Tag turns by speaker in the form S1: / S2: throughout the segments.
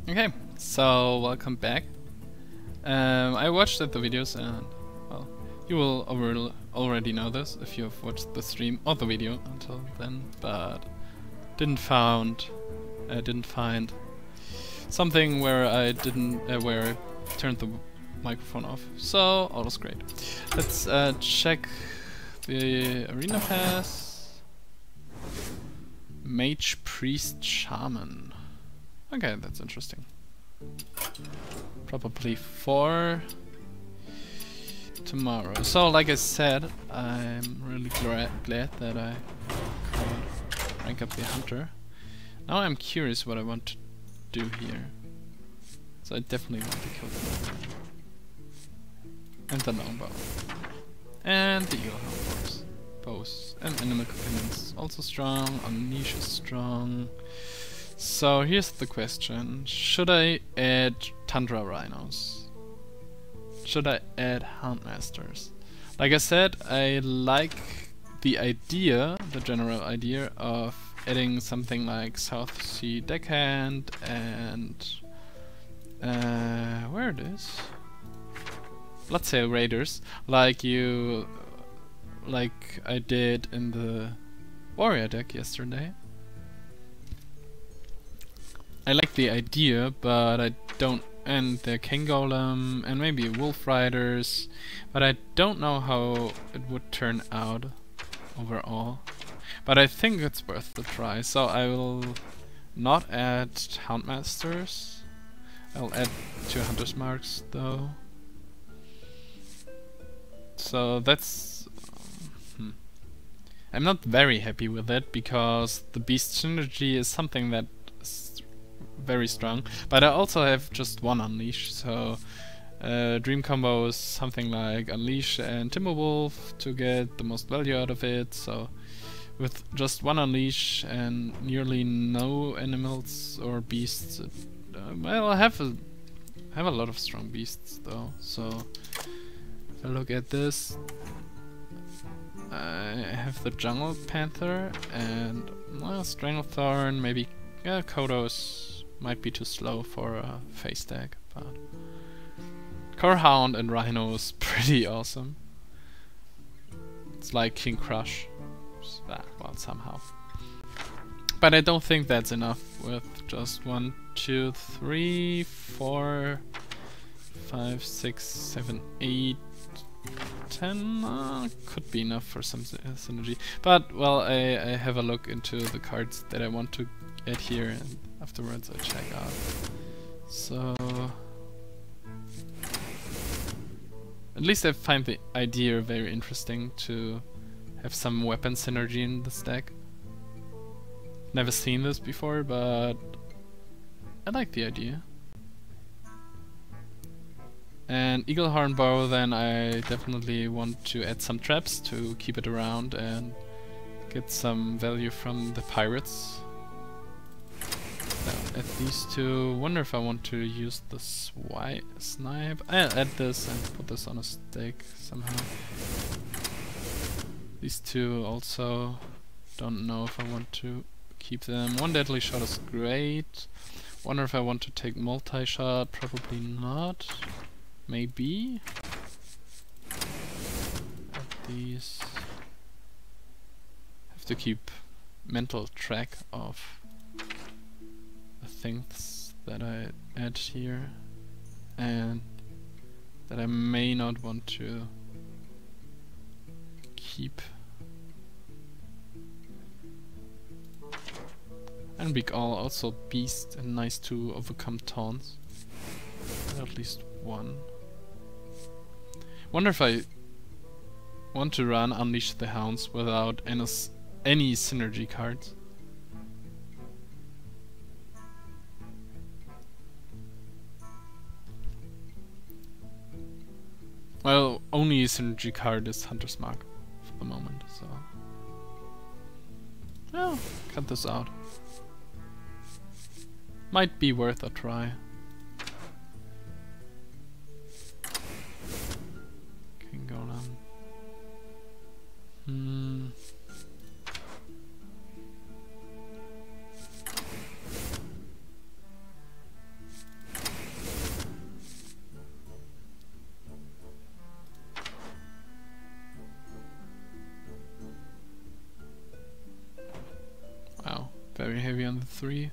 S1: Okay, so welcome back. I watched the videos and, well, you will already know this if you have watched the stream or the video until then, but didn't find something where I turned the microphone off. So all was great. Let's check the arena pass. Mage, Priest, Shaman. Okay, that's interesting. Probably for tomorrow. So, like I said, I'm really glad that I could rank up the hunter. Now I'm curious what I want to do here. So I definitely want to kill them. And the longbow. And the eagle hound bows. And animal companions also strong. Unleash is strong. So here's the question. Should I add Tundra Rhinos? Should I add Houndmasters? Like I said, I like the idea, the general idea of adding something like South Sea Deckhand and where it is? Bloodsail Raiders, like I did in the warrior deck yesterday. I like the idea, but I don't, and the King Golem and maybe Wolf Riders, but I don't know how it would turn out overall. But I think it's worth the try, so I will not add Houndmasters. I'll add 2 Hunter's Marks though. So that's... I'm not very happy with it, because the Beast Synergy is something that very strong, but I also have just one Unleash, so Dream combo is something like Unleash and Timberwolf to get the most value out of it. So with just one Unleash and nearly no animals or beasts, well, I have a lot of strong beasts though. So if I look at this, I have the Jungle Panther and Stranglethorn, maybe Kodos might be too slow for a face deck, but Corehound and Rhino is pretty awesome. It's like King Crush, well, somehow. But I don't think that's enough with just 1, 2, 3, 4, 5, 6, 7, 8, 10. Could be enough for some synergy. But, well, I have a look into the cards that I want to add here, and afterwards I check out. So at least I find the idea very interesting to have some weapon synergy in this deck. Never seen this before, but I like the idea. And Eaglehorn Bow, then I definitely want to add some traps to keep it around and get some value from the pirates. Now add these two. Wonder if I want to use the snipe. I'll add this and put this on a stake somehow. These two also, don't know if I want to keep them. One deadly shot is great. Wonder if I want to take multi-shot. Probably not. Maybe. Add these. Have to keep mental track of the things that I add here and that I may not want to keep. And big all also beast and nice to overcome taunts. At least one. Wonder if I want to run Unleash the Hounds without any synergy cards. Well, only a synergy card is Hunter's Mark for the moment, so... well, cut this out. Might be worth a try. King Golem. heavy on the 3,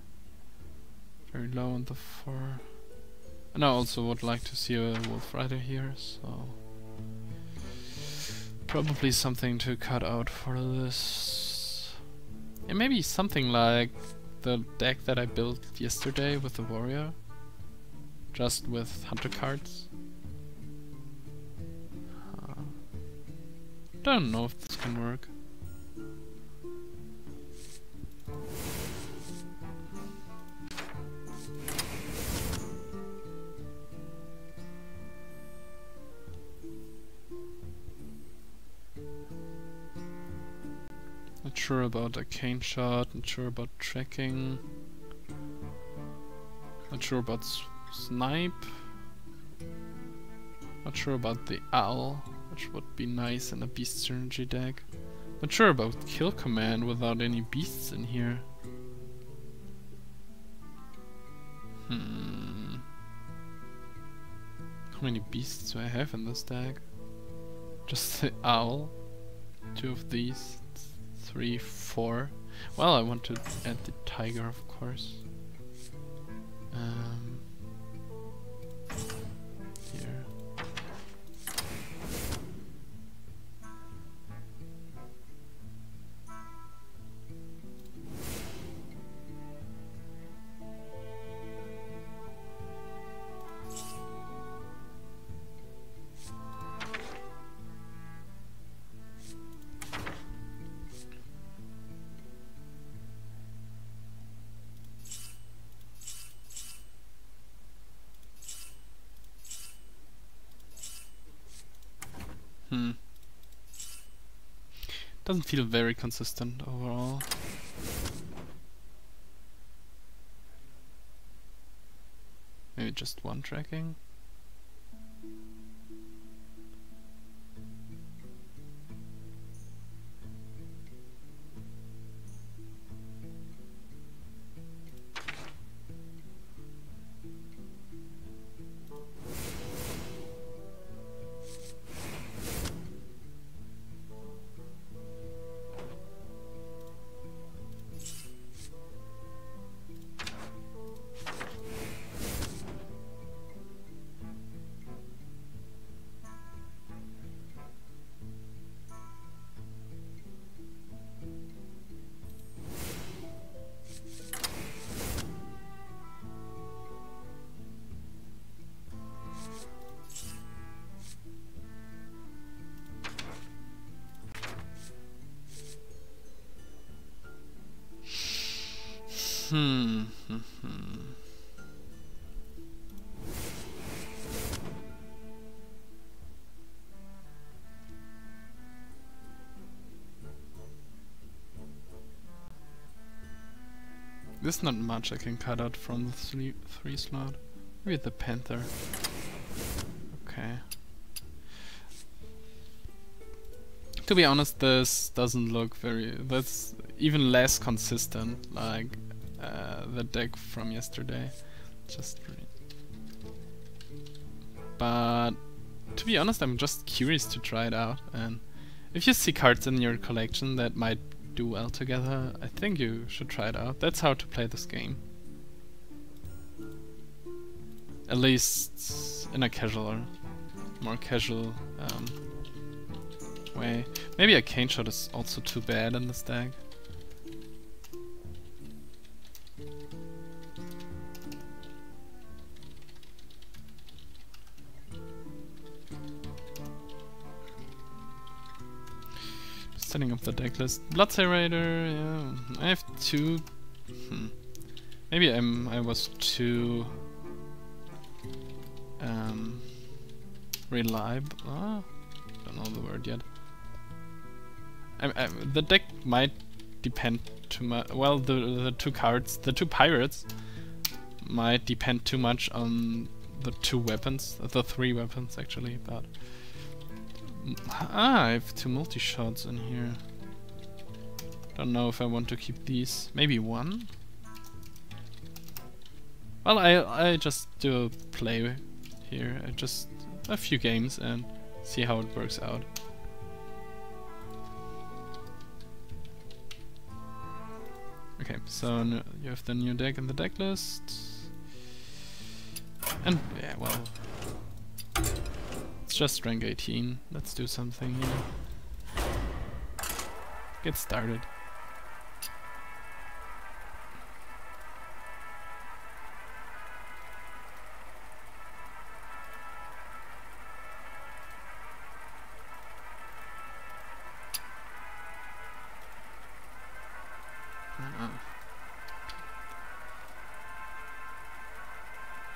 S1: very low on the 4. And I also would like to see a Wolf Rider here, so probably something to cut out for this. And maybe something like the deck that I built yesterday with the Warrior, just with Hunter cards. Don't know if this can work. Not sure about Arcane Shot, not sure about tracking, not sure about Snipe, not sure about the Owl, which would be nice in a Beast Synergy deck. Not sure about Kill Command without any beasts in here. How many beasts do I have in this deck? Just the Owl, 2 of these, 3, 4. Well, I want to add the Tiger, of course. Here. Doesn't feel very consistent overall. Maybe just one tracking. There's not much I can cut out from the 3 slot. Maybe the Panther. Okay. To be honest, this doesn't look very... That's even less consistent, like the deck from yesterday. But to be honest, I'm just curious to try it out, and if you see cards in your collection that might do well together, I think you should try it out. That's how to play this game. At least in a casual, more casual way. Maybe a Cane Shot is also too bad in this deck. Setting up the deck list. Bloodserrator, yeah. I have 2. Maybe I was too reliable. Don't know the word yet. The deck might depend too much. Well, the 2 cards, the 2 pirates, might depend too much on the 2 weapons, the 3 weapons actually, but. I have 2 multi-shots in here. Don't know if I want to keep these. Maybe 1? Well, I just do a play here. I just a few games and see how it works out. Okay, so you have the new deck in the deck list. And yeah, well, it's just rank 18. Let's do something here. Get started.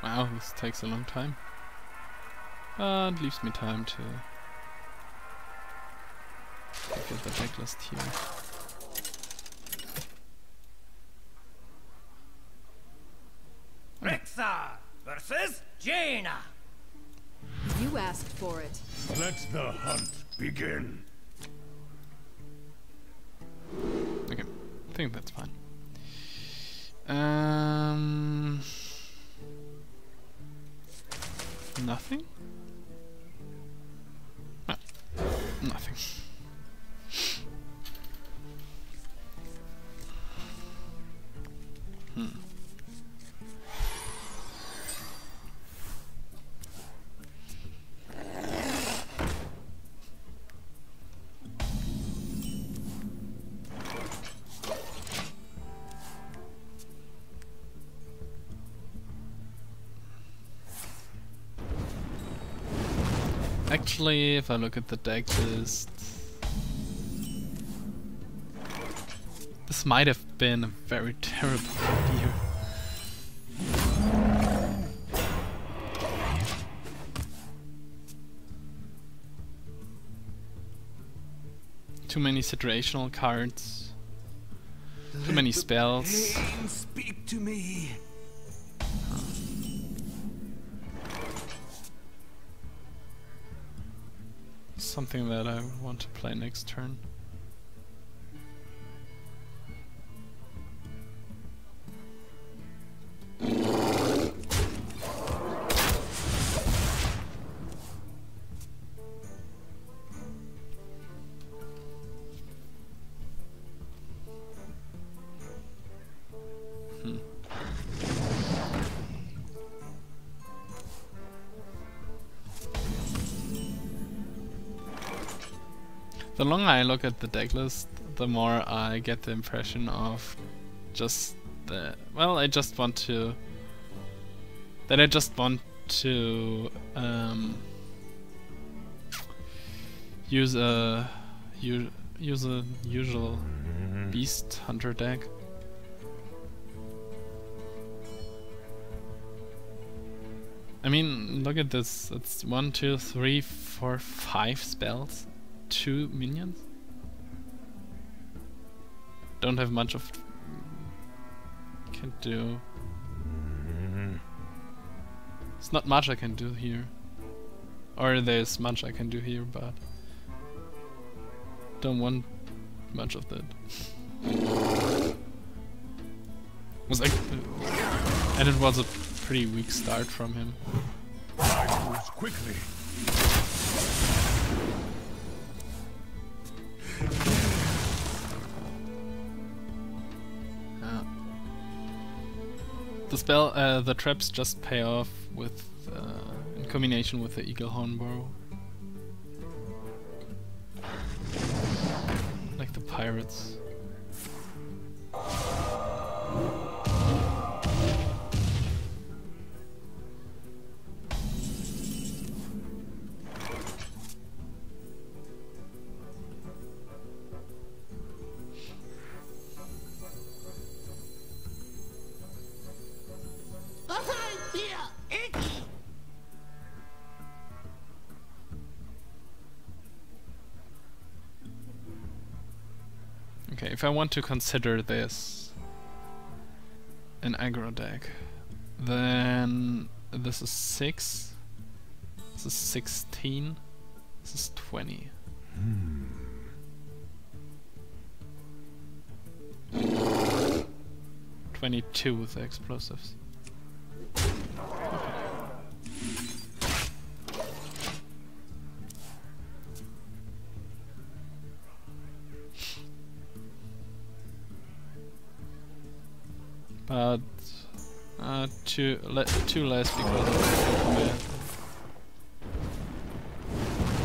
S1: Wow, this takes a long time. It leaves me time to get the deck list here.
S2: Rexa versus Jaina.
S3: You asked for it.
S4: Let the hunt begin.
S1: Okay, I think that's fine. Nothing? No, nothing. Actually, if I look at the deck list, this might have been a very terrible idea. Too many situational cards, too many spells.
S4: Speak to me.
S1: Something that I want to play next turn. The longer I look at the deck list, the more I get the impression of just the... well, I just want to... use a usual beast hunter deck. I mean, look at this. It's 1, 2, 3, 4, 5 spells. 2 minions? Don't have much of... can do... It's not much I can do here. Or there's much I can do here, but... don't want much of that. Was like... and it was a pretty weak start from him.
S4: I move quickly.
S1: The spell, the traps just pay off with, in combination with the Eagle Horn Bow. Like the pirates. Okay, if I want to consider this an aggro deck, then this is 6, this is 16, this is 20. 22 with the explosives. Two less because of command.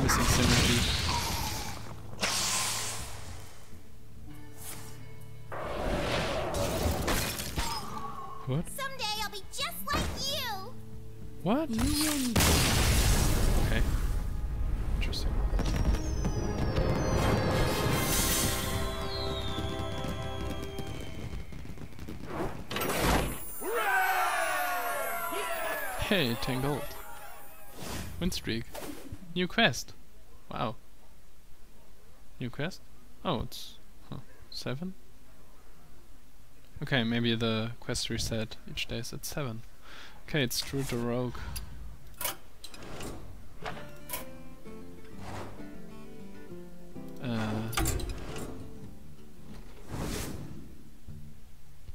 S1: Missing synergy. What?
S5: Someday I'll be just like you.
S1: What? Okay. Interesting. Hey, 10 gold. Win streak. New quest. Wow. New quest? Oh, it's 7? Okay, maybe the quest reset each day is at 7. Okay, it's Druid the Rogue.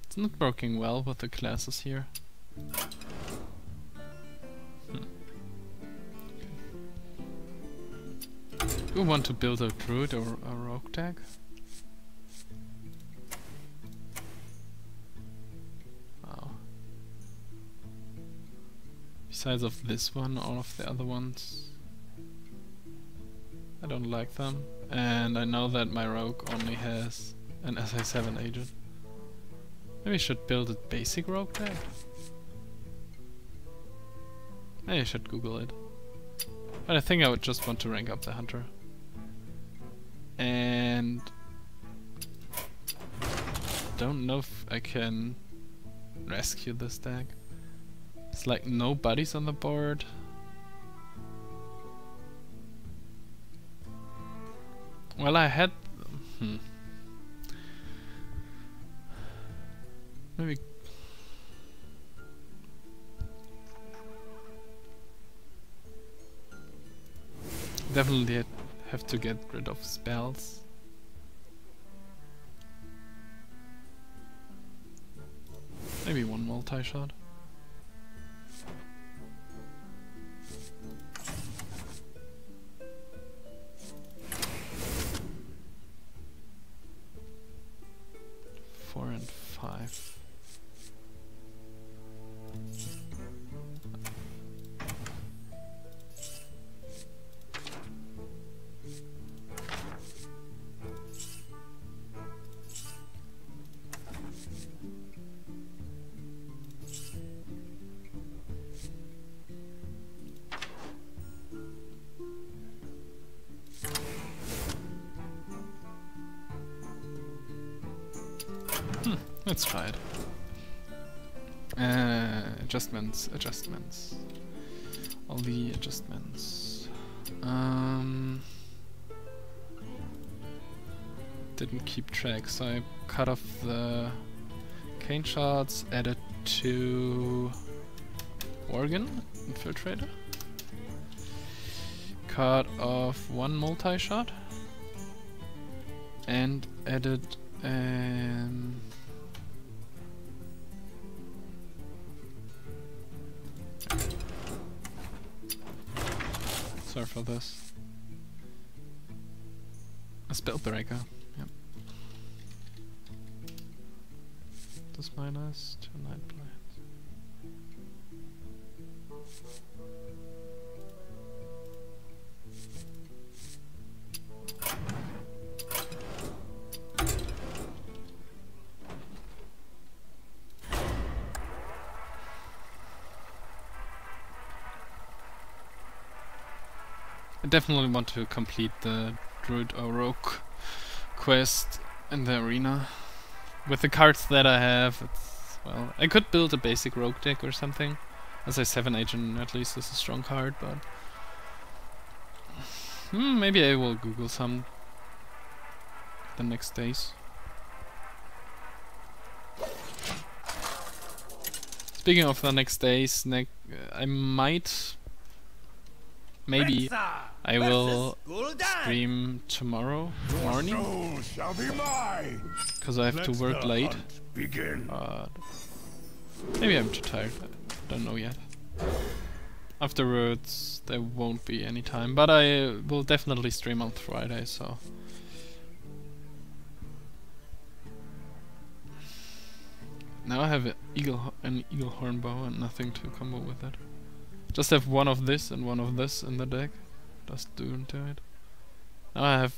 S1: It's not working well with the classes here. Do you want to build a Druid or a Rogue deck? Wow. Besides of this one, all of the other ones I don't like them. And I know that my Rogue only has an SI7 agent. Maybe I should build a basic Rogue deck? Maybe I should Google it. But I think I would just want to rank up the Hunter. And don't know if I can rescue this deck. It's like no buddies on the board. Well, I had maybe definitely have to get rid of spells. Maybe one multi-shot. Four and 5. Let's try it. Adjustments. All the adjustments. Didn't keep track, so I cut off the cane shots, added 2 Worgen Infiltrator. Cut off 1 multi-shot. And added sorry for this. A Spellbreaker, yep. This minus 2 Night Blades. I definitely want to complete the Druid or Rogue quest in the arena. With the cards that I have, it's, well, I could build a basic Rogue deck or something. As a 7 agent at least is a strong card, but maybe I will Google some the next days. Speaking of the next days, I might, maybe I will stream tomorrow morning, because I have to work late. Maybe I'm too tired, I don't know yet. Afterwards there won't be any time, but I will definitely stream on Friday, so Now I have an eagle horn bow and nothing to combo with it. Just have one of this and one of this in the deck. Just do into it. Now I have...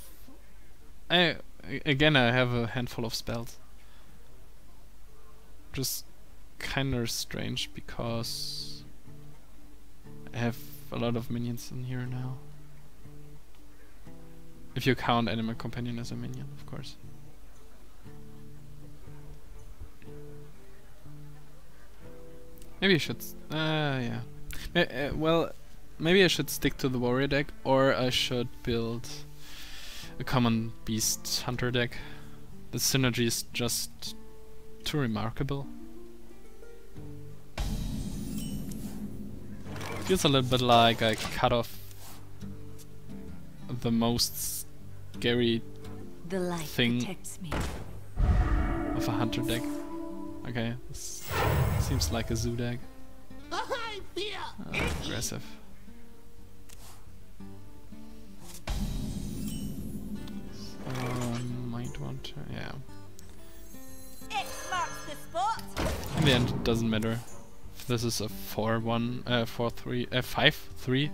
S1: Again I have a handful of spells. Just kinda strange because I have a lot of minions in here now. If you count Animal Companion as a minion, of course. Maybe I should... yeah. Well, maybe I should stick to the warrior deck, or I should build a common beast hunter deck. The synergy is just too remarkable. Feels a little bit like I cut off the most scary
S3: The light
S1: thing
S3: protects me.
S1: of a hunter deck. Okay, this seems like a zoo deck. Aggressive. So I might want to, yeah.
S5: X marks the spot.
S1: In the end, it doesn't matter if this is a 4-1, 4-3, 5-3,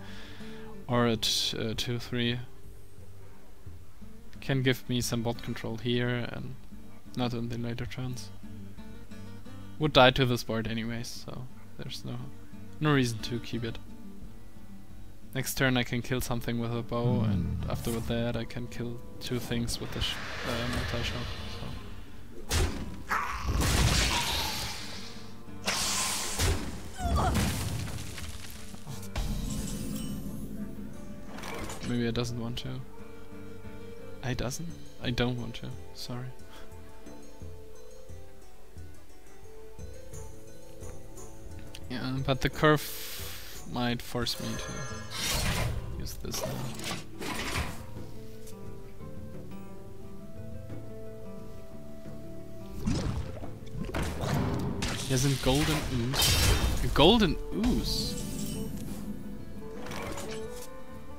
S1: or a 2-3. Can give me some bot control here and not in the later turns. Would die to this board anyways, so there's no reason to keep it. Next turn I can kill something with a bow, and after that I can kill 2 things with the multi-shot. So. Maybe I doesn't want to. I don't want to. Sorry. Yeah, but the curve might force me to use this now. He has a golden ooze. A golden ooze?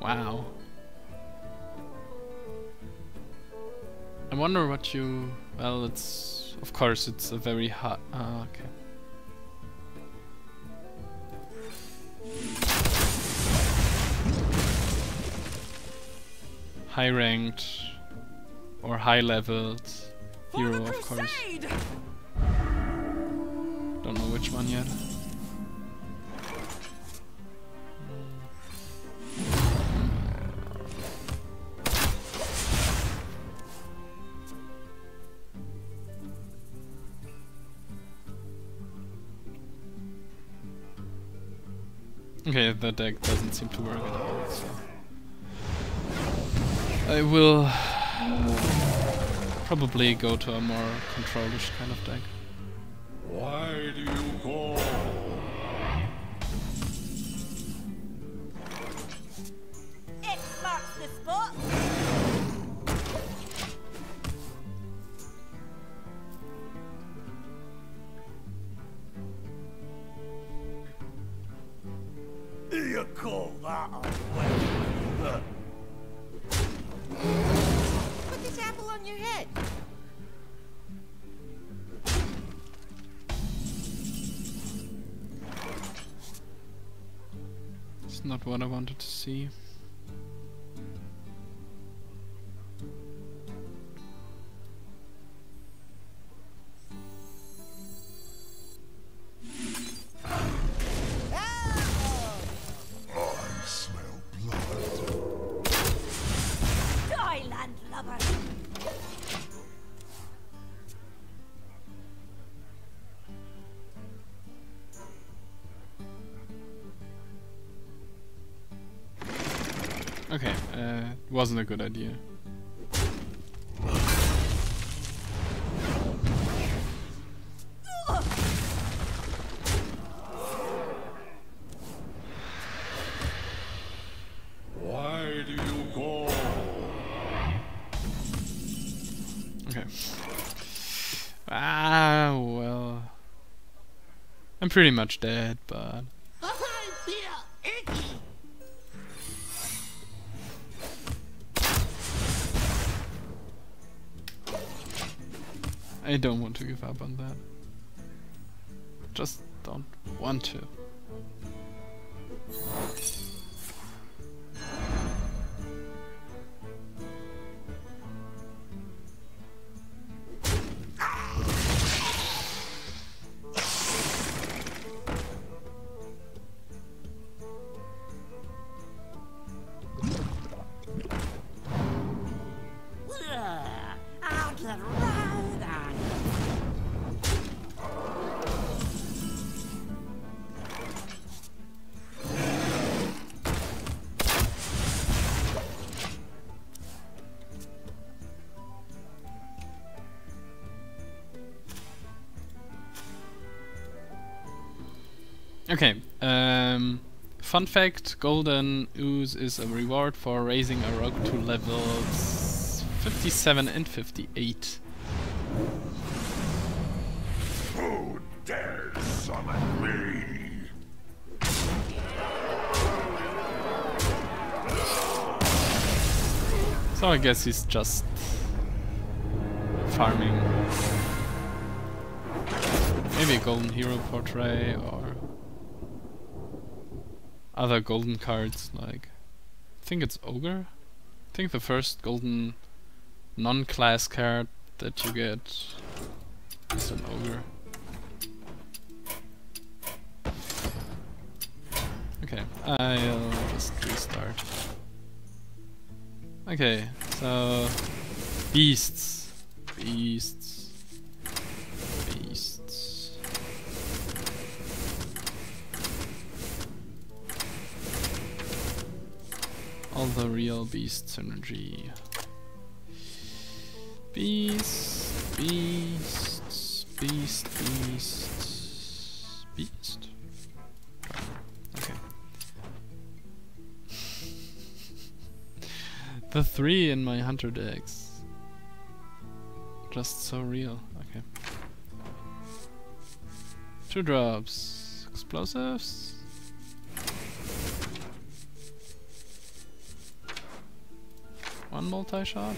S1: Wow. I wonder what you... Well, it's... Of course, it's a very hot... okay. High ranked or high leveled hero, of course. Don't know which one yet. Okay, the deck doesn't seem to work at all, so I will probably go to a more control-ish kind of deck.
S4: Why do you call?
S5: X marks the spot.
S2: You call that a weapon?
S5: Put this apple on your head.
S1: It's not what I wanted to see.
S4: I smell blood.
S5: Die, landlubber.
S1: Okay, wasn't a good idea.
S4: Why do you call?
S1: Okay. Ah, well. I'm pretty much dead, but...
S2: I feel icky.
S1: I don't want to give up on that. just don't want to.
S5: I'll get right on it.
S1: Okay, fun fact, Golden Ooze is a reward for raising a rogue to levels 57 and 58.
S4: Who dares summon me?
S1: So I guess he's just farming. Maybe a golden hero portrait or other golden cards, like I think it's Ogre. I think the first golden non-class card that you get is an Ogre. Okay, I'll just restart. Okay, so beasts. All the real beast synergy. Beast. Okay. The 3 in my hunter decks. Just so real. Okay. 2 drops. Explosives. One multi-shot.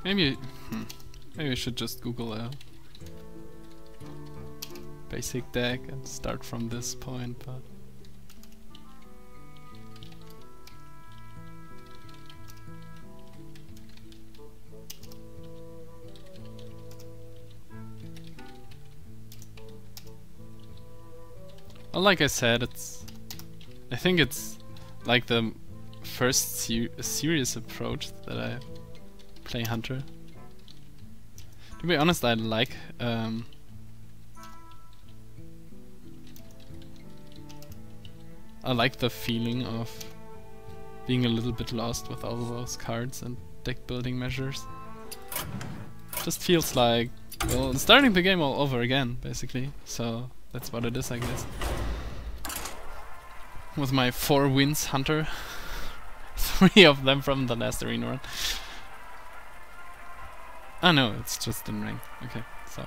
S1: Maybe I should just Google a basic deck and start from this point, but well, like I said, I think it's like the first serious approach that I play Hunter. To be honest, I like the feeling of being a little bit lost with all those cards and deck building measures. Just feels like, well, starting the game all over again, basically. So that's what it is, I guess. With my 4 wins Hunter. 3 of them from the last arena run. Oh no, it's just in ranked. Okay, so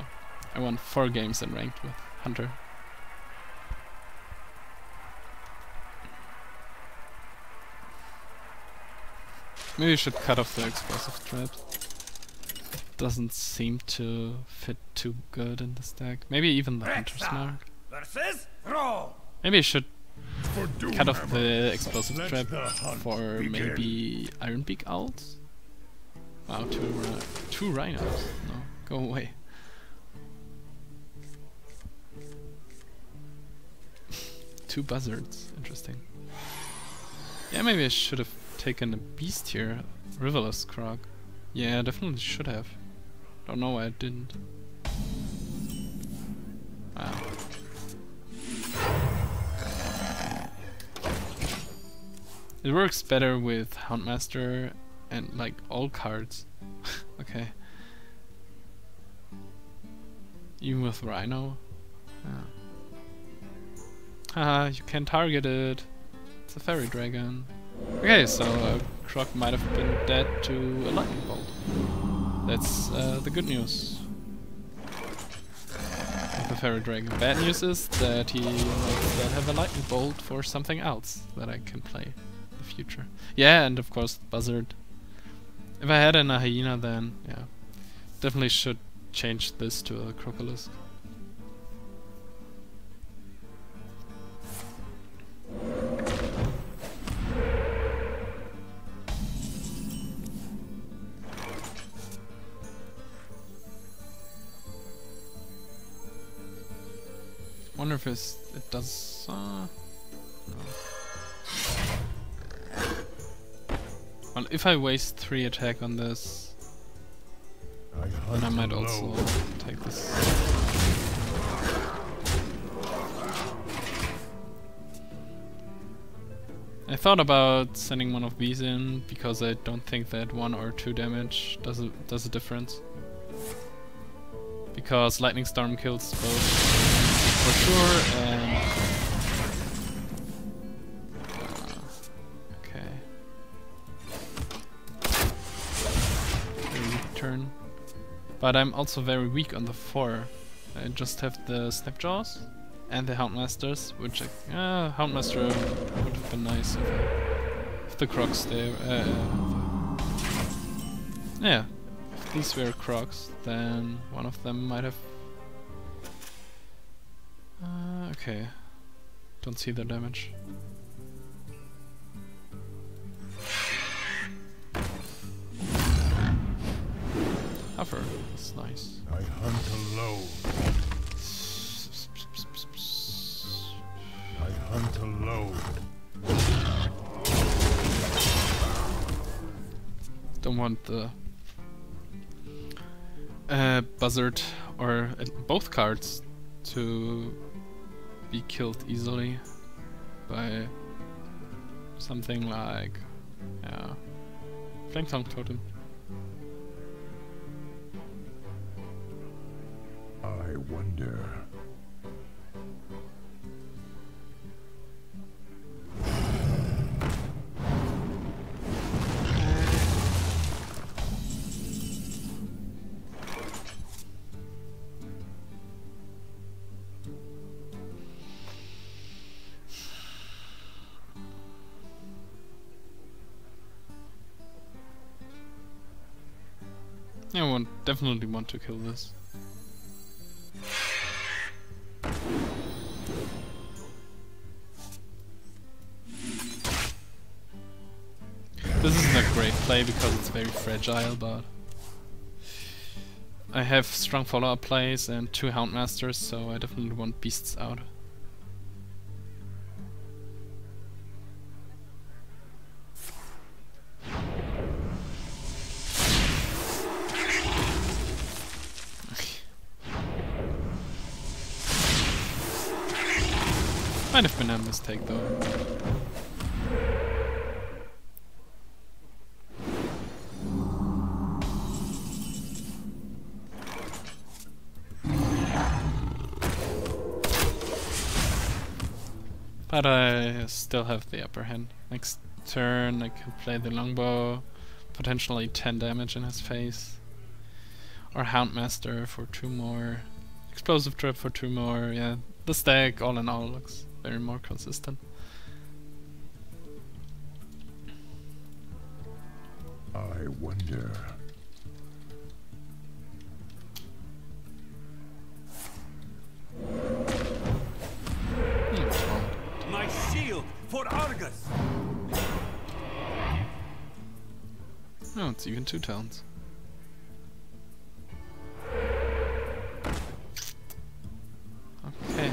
S1: I won 4 games in ranked with Hunter. Maybe I should cut off the explosive traps. Doesn't seem to fit too good in this deck. Maybe even the Hunter's Mark.
S2: Versus Throw.
S1: Maybe I should cut off the explosive
S4: Let
S1: trap
S4: the hunt
S1: for
S4: begin.
S1: maybe Ironbeak owls? Wow, two rhinos. No, go away. Two buzzards. Interesting. Yeah, maybe I should have taken a beast here. Riverless Krog. Yeah, definitely should have. Don't know why I didn't. Wow. It works better with Houndmaster and like all cards. Okay. Even with Rhino. Yeah. Haha, you can target it. It's a fairy dragon. Okay, so Krog might have been dead to a lightning bolt. That's the good news. With the fairy dragon. Bad news is that he might instead have a lightning bolt for something else that I can play in the future. Yeah, and of course buzzard. If I had a hyena, then yeah, definitely should change this to a crocolisk. Wonder if it does. No. Well, if I waste 3 attack on this, then I might also take this. I thought about sending one of these in because I don't think that 1 or 2 damage does a difference. Because Lightning Storm kills both for sure, and okay. Very weak turn. But I'm also very weak on the 4. I just have the Snapjaws and the Houndmasters, which Houndmaster would have been nice if the Crocs there. Yeah, if these were Crocs, then one of them might have. Okay, don't see the damage. Hover, that's nice.
S4: I hunt alone. I hunt alone.
S1: Don't want the buzzard or both cards to be killed easily by something like Flanktongue Totem.
S4: I wonder.
S1: I definitely want to kill this. This isn't a great play because it's very fragile, but I have strong follow-up plays and 2 Houndmasters, so I definitely want beasts out. Might have been a mistake though. But I still have the upper hand. Next turn I can play the longbow, potentially 10 damage in his face. Or Houndmaster for 2 more. Explosive trap for 2 more, yeah. The stack all in all looks very more consistent.
S4: I wonder.
S2: My shield
S1: Oh, it's even 2 tones. Okay.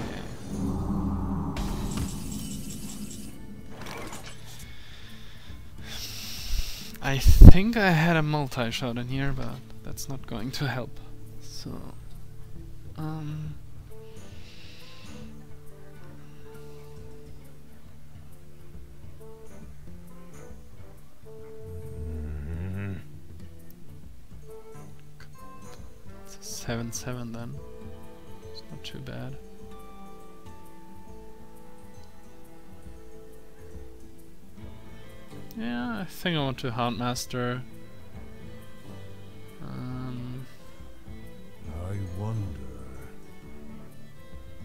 S1: I think I had a multi-shot in here, but that's not going to help. So, it's a 7/7 then. It's not too bad. Yeah, I think I want to Houndmaster.
S4: I wonder.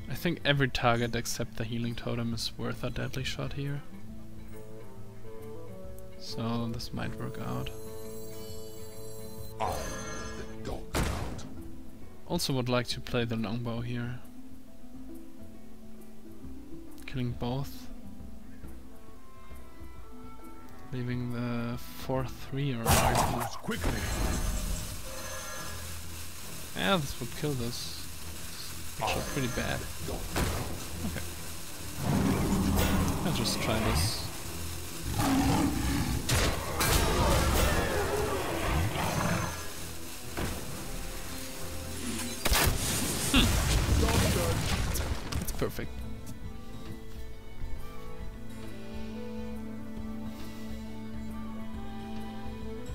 S1: I think every target except the healing totem is worth a deadly shot here. So this might work out. Also would like to play the longbow here. Killing both. Leaving the 4/3 around.
S4: Quickly.
S1: Yeah, this would kill this. Which is pretty bad. Okay. I'll just try this. It's perfect.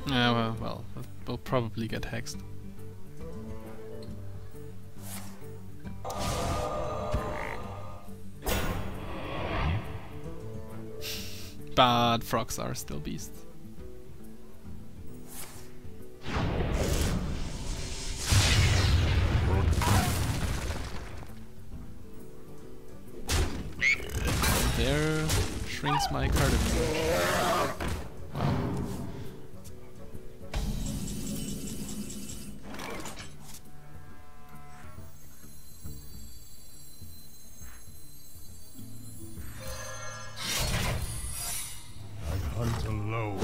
S1: Yeah, well, we'll probably get hexed. But frogs are still beasts. There shrinks my card advantage. Wow.
S4: Hunt alone.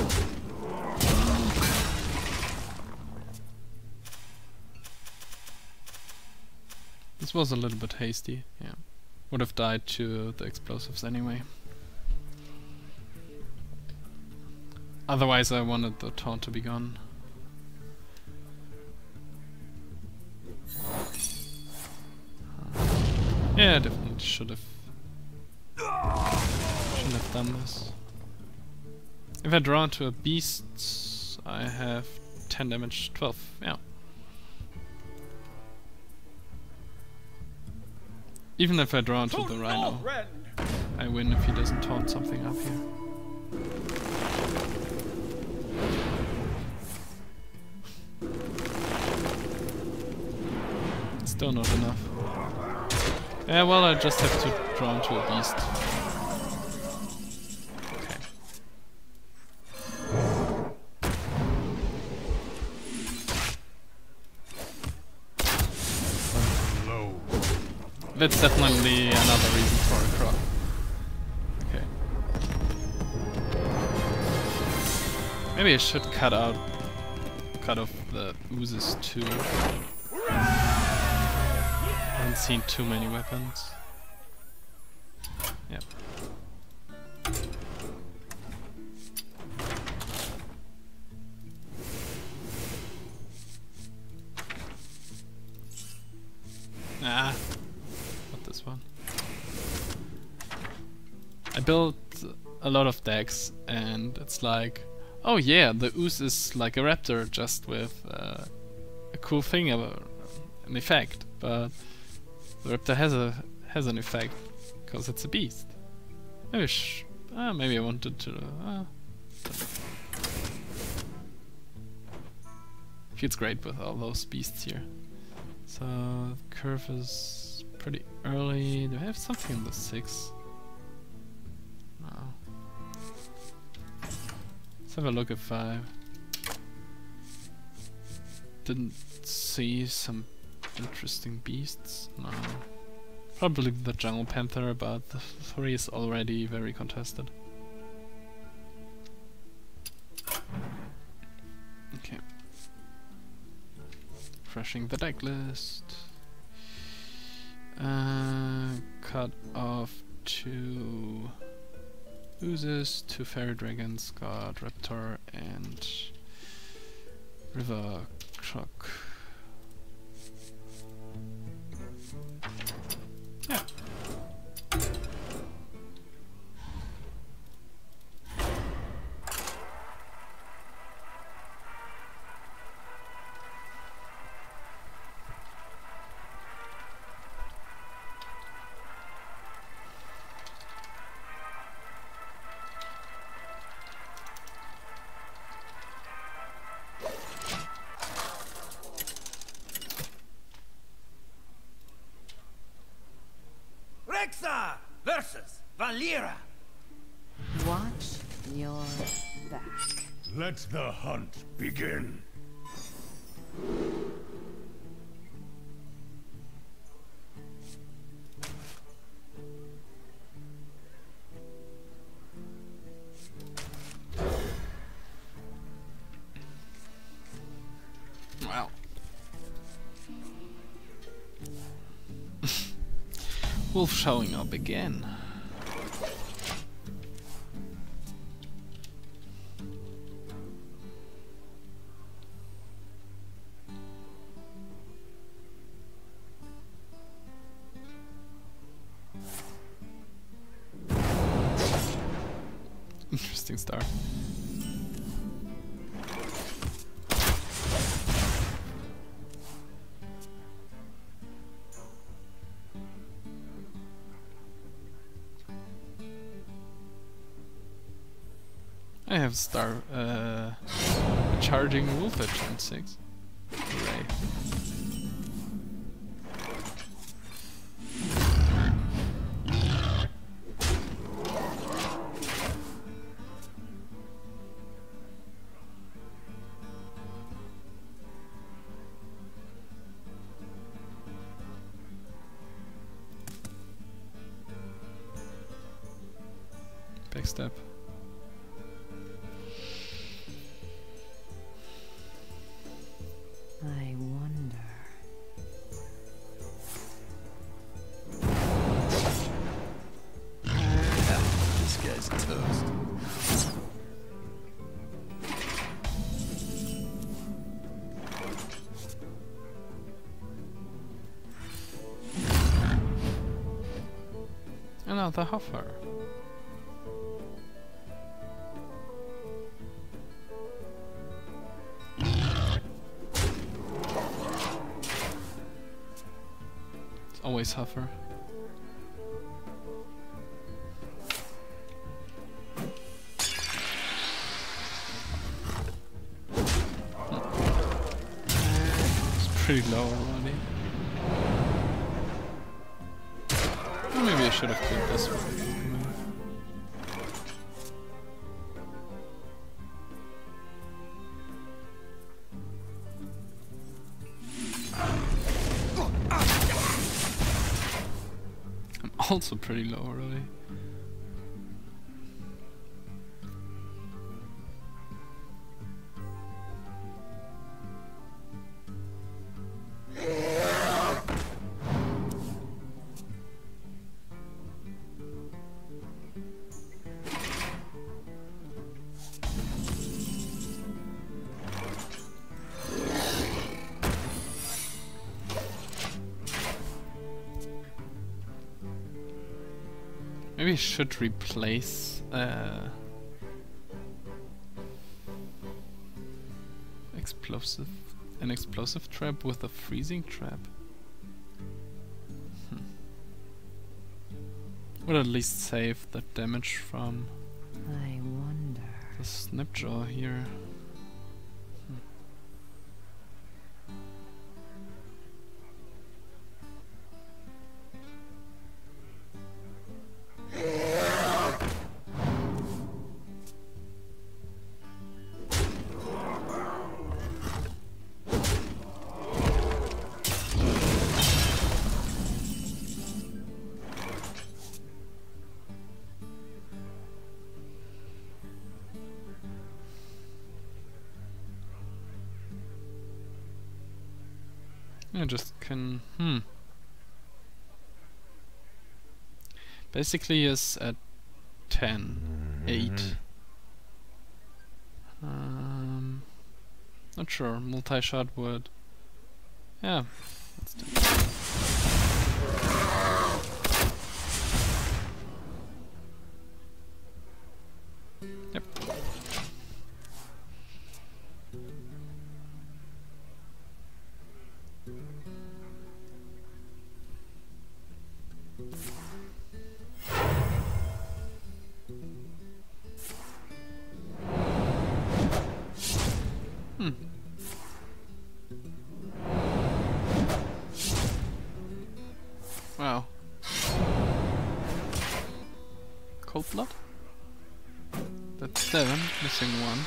S1: This was a little bit hasty, yeah. Would have died to the explosives anyway. Otherwise I wanted the taunt to be gone. Yeah, I definitely should have done this. If I draw into a beast, I have 10 damage, 12, yeah. Even if I draw into the rhino, I win if he doesn't taunt something up here. Still not enough. Yeah, well, I just have to draw into a beast. That's definitely another reason for a croc. Okay. Maybe I should cut off the oozes too. I haven't seen too many weapons. Yep. Ah. This one. I built a lot of decks and it's like, oh yeah, the ooze is like a raptor just with a cool thing, an effect, but the raptor has an effect because it's a beast. Maybe I wanted to. Feels great with all those beasts here. So curve is pretty early. Do I have something in the 6? No. Let's have a look if I didn't see some interesting beasts. No. Probably the Jungle Panther, but the 3 is already very contested. Refreshing the deck list. Cut off 2 oozes, 2 fairy dragons, god raptor, and river croc. Yeah.
S2: Rexa versus Valera.
S3: Watch your back.
S4: Let the hunt begin.
S1: Wow. Wolf showing up again. Interesting start. I have charging wolf at turn 6. Hooray. Backstep.
S3: I wonder.
S1: This guy's toast. Another hoffer. Always huffer. It's pretty low already. Or maybe I should have killed this one. Also pretty low already. Maybe I should replace an explosive trap with a freezing trap. Would at least save the damage from
S3: I wonder.
S1: the snapjaw here. I just can... Basically is at 10, 8. Not sure. Multi-shot would... Yeah, let's do it. Yep. Wow. Cold blood? That's 7, missing 1.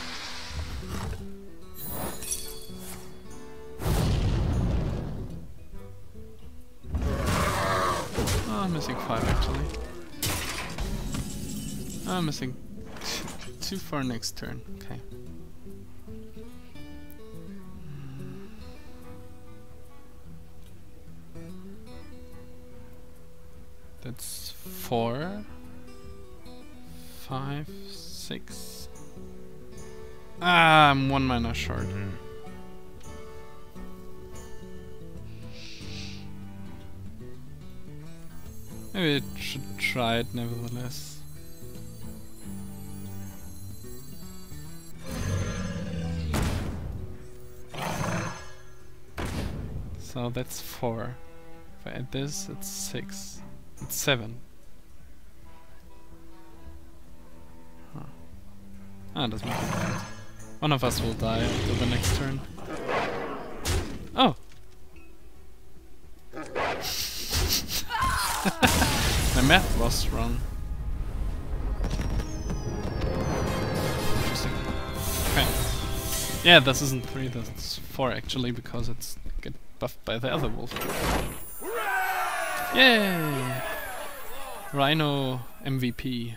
S1: Oh, I'm missing 5 actually. I'm missing 2 for next turn. Okay. That's 4, 5, 6. Ah, I'm 1 mana short. Maybe I should try it nevertheless. So that's 4. If I add this, it's 6. It's 7. Huh. Ah, doesn't make a difference. One of us will die after the next turn. Oh! My math was wrong. Interesting. Okay. Yeah, this isn't 3, that's 4 actually, because it's get buffed by the other wolf. Yay! Rhino MVP.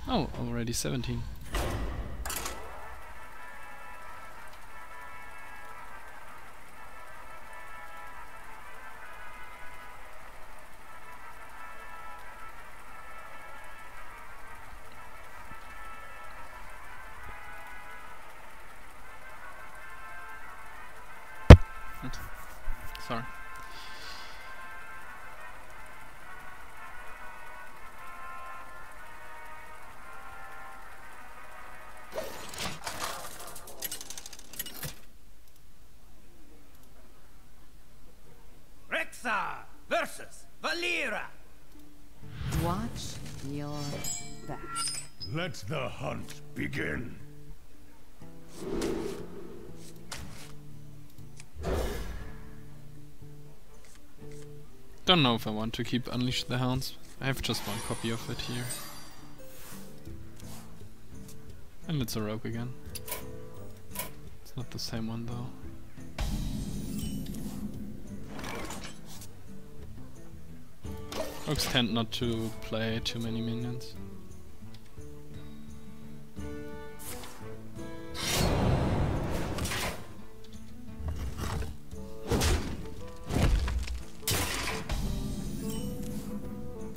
S1: Oh, already 17. Sorry.
S2: Versus Valera.
S3: Watch your back.
S4: Let the hunt begin.
S1: Don't know if I want to keep Unleash the Hounds. I have just 1 copy of it here. And it's a rogue again. It's not the same one though. Rogues tend not to play too many minions.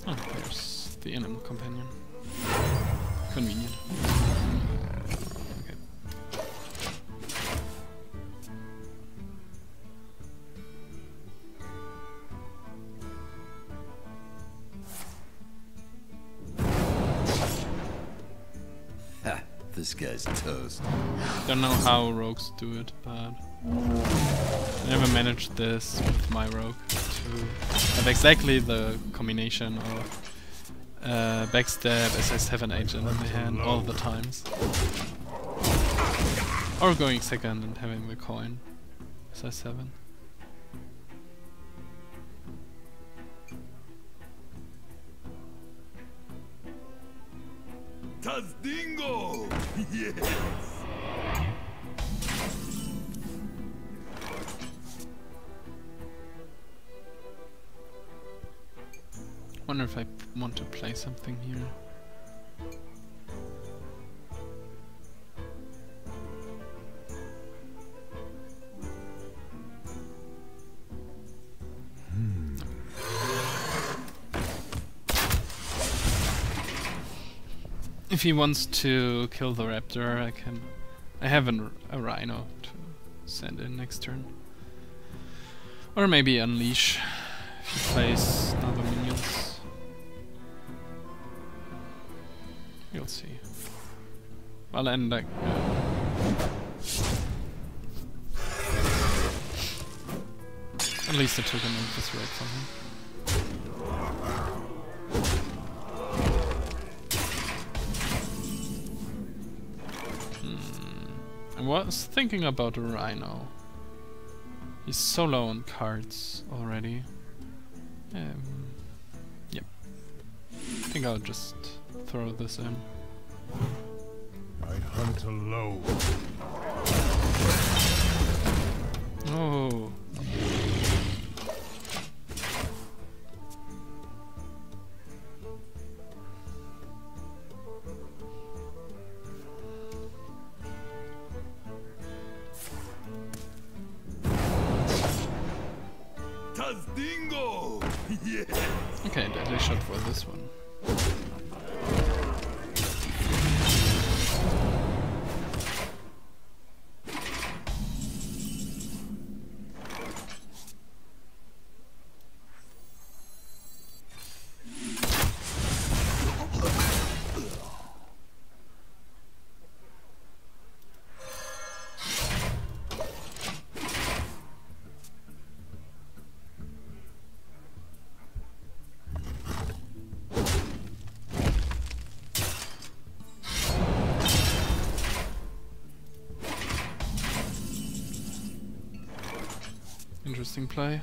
S1: Oh, there's the animal companion. Convenient. Okay.
S6: This guy's toast.
S1: Don't know how rogues do it, but I never managed this with my rogue to have exactly the combination of backstab, SS7 agent in the hand all the times. Or going second and having the coin, SS7.
S4: Tazdingo! Yes!
S1: Wonder if I want to play something here. If he wants to kill the raptor, I have a rhino to send in next turn. Or maybe unleash if he plays other minions. You'll see. Well, and like at least I took an Empress Raid from him. I was thinking about a rhino. He's so low on cards already. Yep. I think I'll just throw this in.
S4: I hunt alone.
S1: Oh.
S4: Dingo! Yeah.
S1: Okay, deadly shot for this one. Interesting play.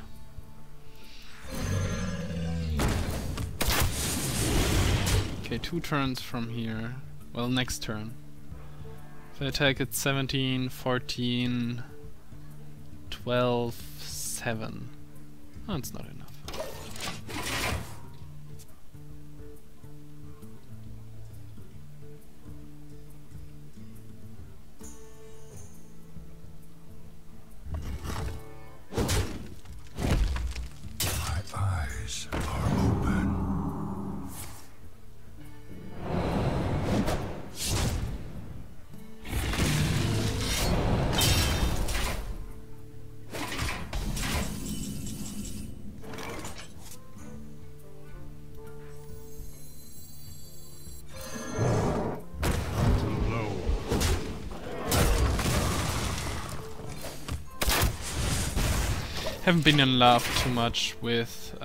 S1: Okay, 2 turns from here. Well, next turn. If I attack at 17, 14, 12, 7. Oh, it's not enough. Haven't been in love too much with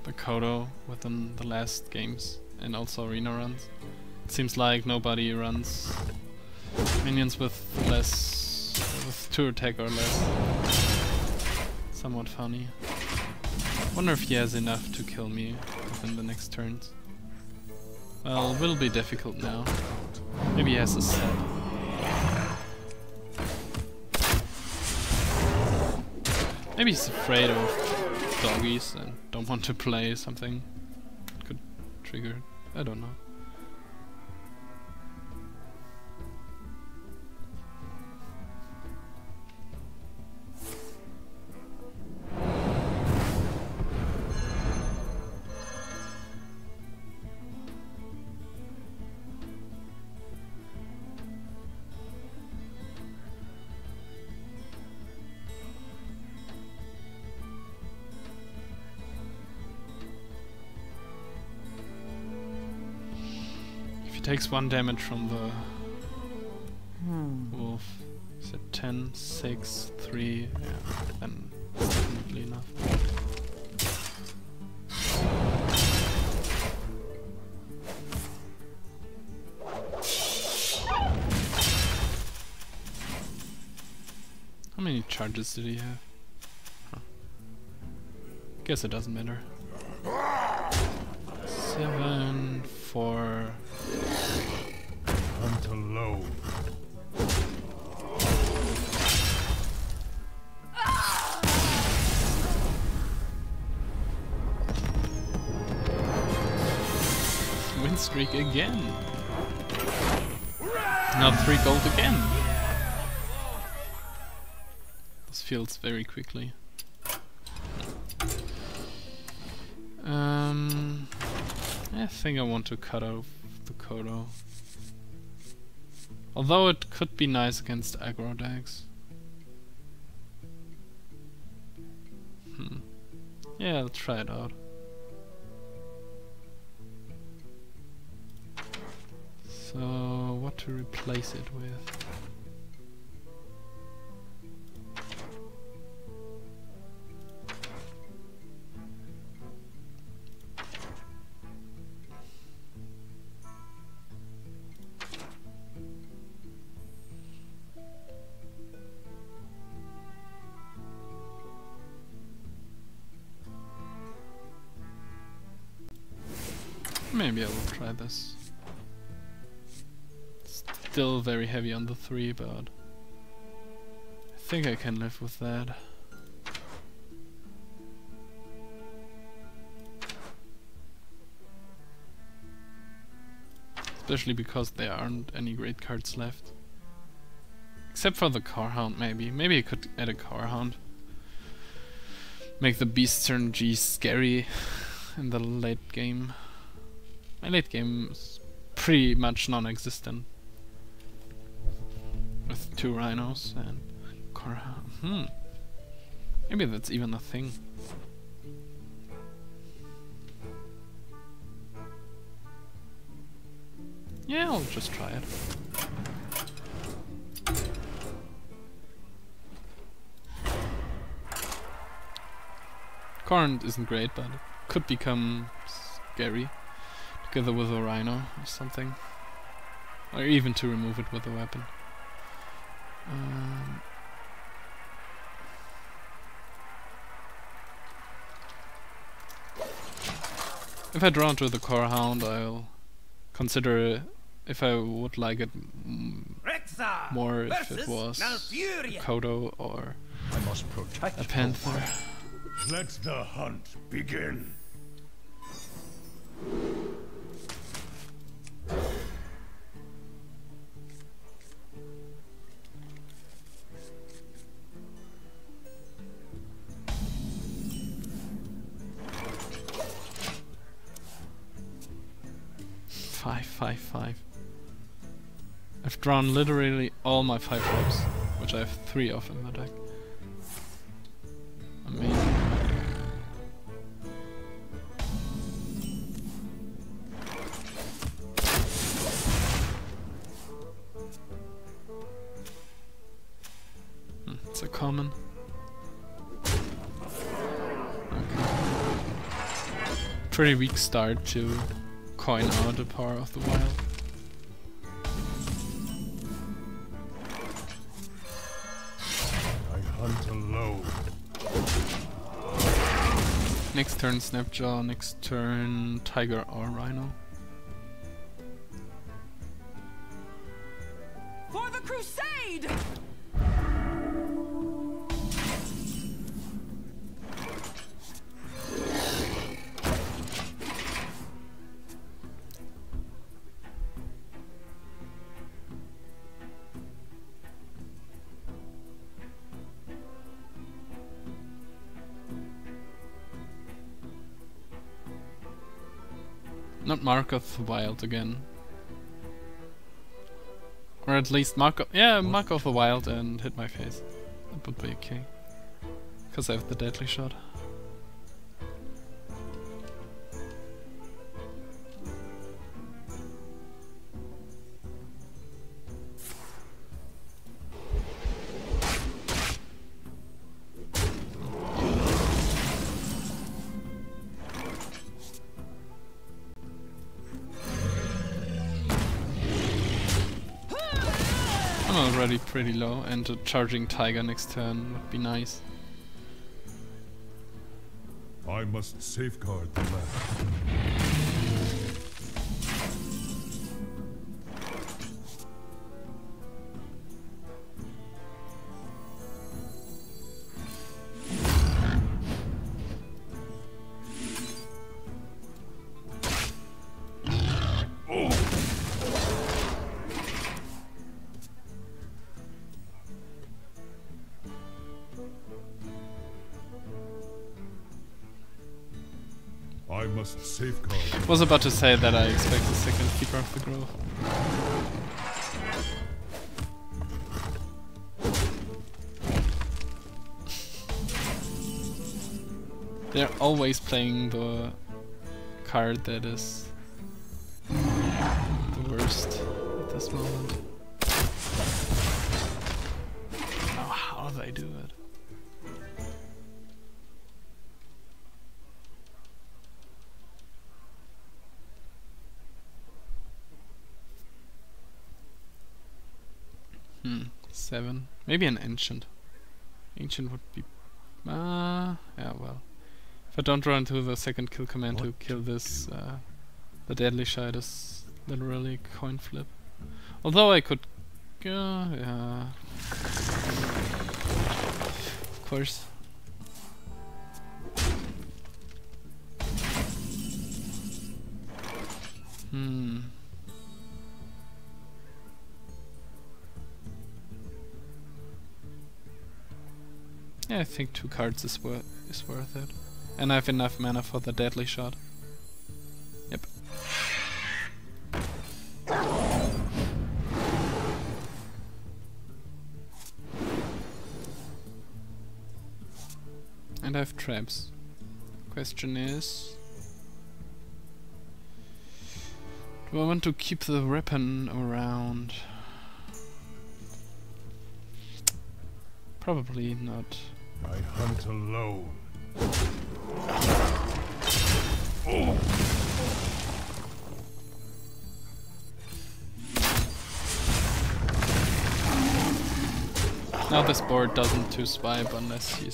S1: the Kodo within the last games and also arena runs. It seems like nobody runs minions with 2 attack or less. Somewhat funny. Wonder if he has enough to kill me within the next turns. Well, it will be difficult now. Maybe he has a set. Maybe he's afraid of doggies and don't want to play something that could trigger it. I don't know. Takes 1 damage from the wolf. Is it 10, 6, 3? Yeah, then that's definitely enough. How many charges did he have? Huh. Guess it doesn't matter. 7, 4.
S4: Hunt alone.
S1: Win streak again. Now 3 gold again. This feels very quickly. I think I want to cut off the Kodo. Although it could be nice against aggro decks. Yeah, I'll try it out. So, what to replace it with? Maybe I will try this. Still very heavy on the 3, but I think I can live with that. Especially because there aren't any great cards left. Except for the Carhound, maybe. Maybe I could add a Carhound. Make the Beast turn G scary in the late game. My late game is pretty much non-existent. With 2 Rhinos and Carhound. Maybe that's even a thing. Yeah, I'll just try it. Current isn't great, but it could become scary together with a Rhino or something. Or even to remove it with a weapon. If I draw into the Carhound, I'll consider if I would like it more if it was a Kodo or
S4: I must protect
S1: a Panther.
S4: Let the hunt begin.
S1: Five. I've drawn literally all my 5 drops, which I have 3 of in my deck. Amazing. It's a common. Okay. Pretty weak start to coin out the power of the wild.
S4: I hunt alone.
S1: Next turn Snapjaw, next turn Tiger or Rhino.
S5: For the crusade!
S1: Not Mark of the Wild again. Or at least Mark of the Wild and hit my face. That would be okay. Because I have the deadly shot. I'm already pretty low, and a charging Tiger next turn would be nice.
S4: I must safeguard the land. I must safeguard the
S1: Was about to say that I expect a second Keeper of the Grove. They're always playing the card that is the worst at this moment. Oh, how they do it. Hmm, 7. Maybe an ancient. Ancient would be... yeah, well. If I don't run to the second kill command to kill this, the deadly shot is literally a coin flip. Although I could... yeah... Of course. Hmm... Yeah, I think 2 cards is worth it. And I have enough mana for the deadly shot. Yep. And I have traps. Question is... do I want to keep the weapon around? Probably not.
S4: I hunt alone.
S1: Now this board doesn't 2-swipe unless he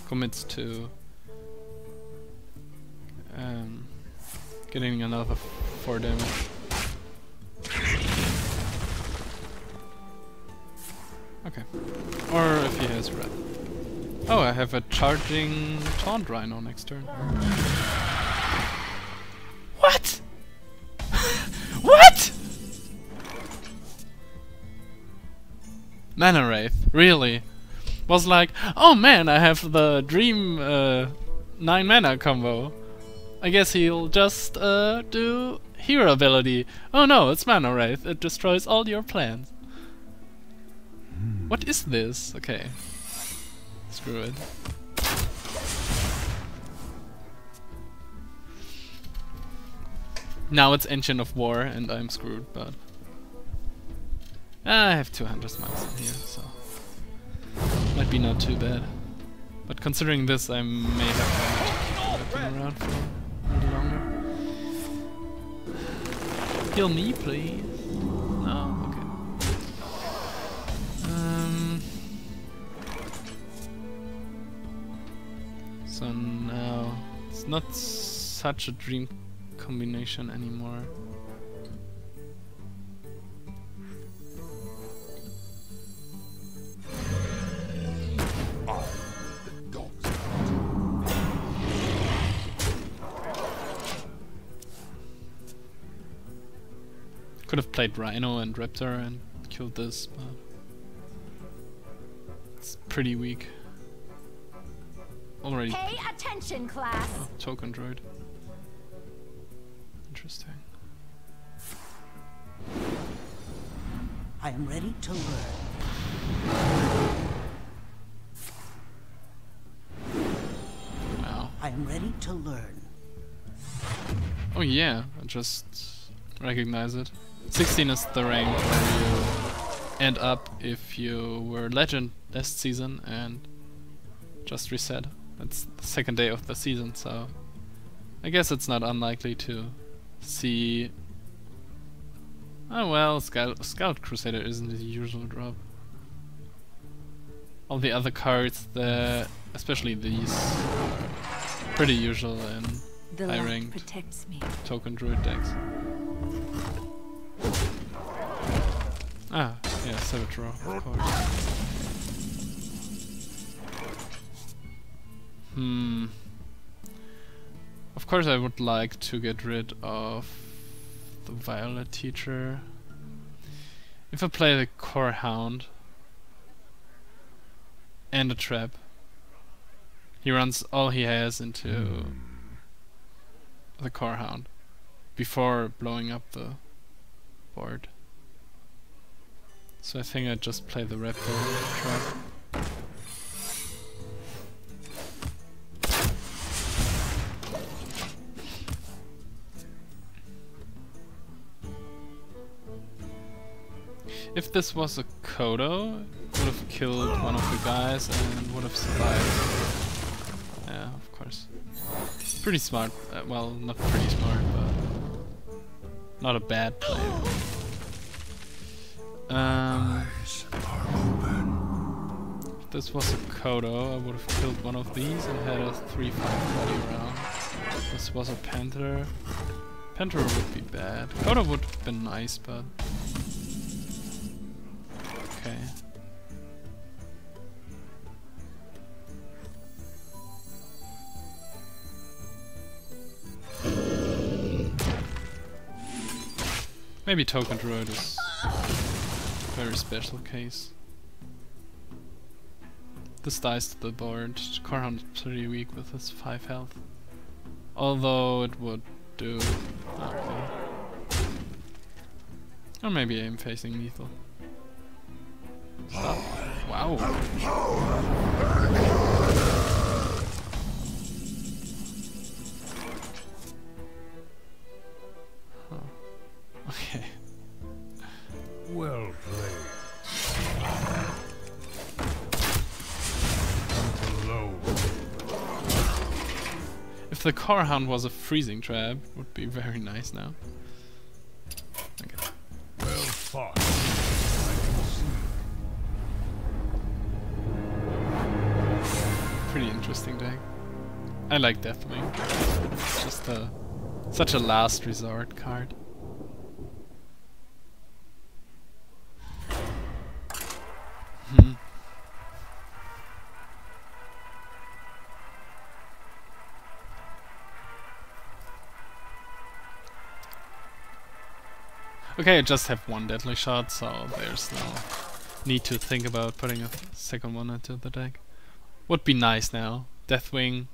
S1: commits to getting another 4 damage. Okay. Or if he has red. Oh, I have a charging taunt rhino next turn. What? What? Mana Wraith, really? Was like, oh man, I have the Dream 9 mana combo. I guess he'll just do hero ability. Oh no, it's Mana Wraith, it destroys all your plans. What is this? Okay. Screw it. Now it's Engine of War and I'm screwed, but... I have 200 smiles in here, so... might be not too bad. But considering this, I may have to keep the weapon around for a little longer. Heal me, please. No, okay. So now it's not such a dream combination anymore. Could have played Rhino and Raptor and killed this, but it's pretty weak. Already.
S5: Pay attention, class.
S1: Oh, token droid. Interesting.
S7: I am ready to learn.
S1: Wow.
S7: I am ready to learn.
S1: Oh yeah, I just recognize it. 16 is the rank where you end up if you were legend last season and just reset. It's the second day of the season, so I guess it's not unlikely to see... oh well, Scout Crusader isn't the usual drop. All the other cards, especially these, are pretty usual in high ranked
S5: protects me.
S1: token druid decks. Ah, yeah, Savage Row, of course. Of course I would like to get rid of the Violet Teacher. If I play the Core Hound and a Trap, he runs all he has into the Core Hound before blowing up the board. So I think I just play the Raptor trap. If this was a Kodo, it would have killed one of the guys and would have survived. Yeah, of course. Pretty smart. Well, not pretty smart, but not a bad play. If this was a Kodo, I would have killed one of these and had a 3-5 body round. If this was a Panther, Panther would be bad. Kodo would have been nice, but okay. Maybe Token Druid is a very special case. This dies to the board. Core Hound is pretty weak with his 5 health. Although it would do... okay. Or maybe I'm facing lethal. Stop. Wow. Huh. Okay.
S4: Well played. Alone.
S1: If the Core Hound was a freezing trap, it would be very nice now. Okay.
S4: Well fought. I can see.
S1: Pretty interesting deck. I like Deathwing. It's just such a last resort card. Okay, I just have one deadly shot, so there's no need to think about putting a second one into the deck. Would be nice now. Deathwing,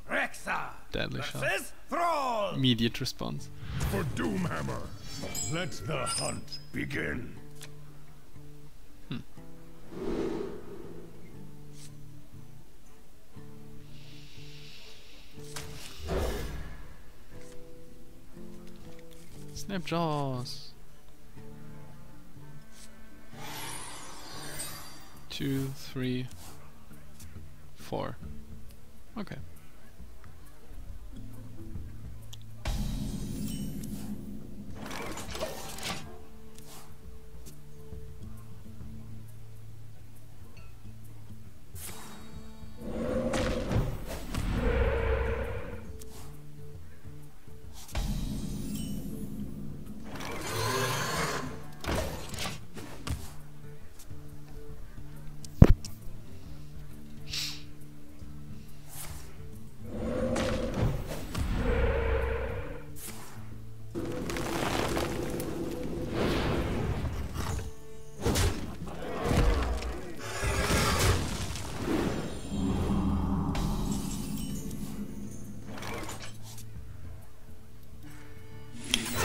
S1: deadly shot.
S2: Thrall!
S1: Immediate response.
S4: For Doomhammer, let the hunt begin.
S1: Snapjaws. 2, 3, 4. Okay.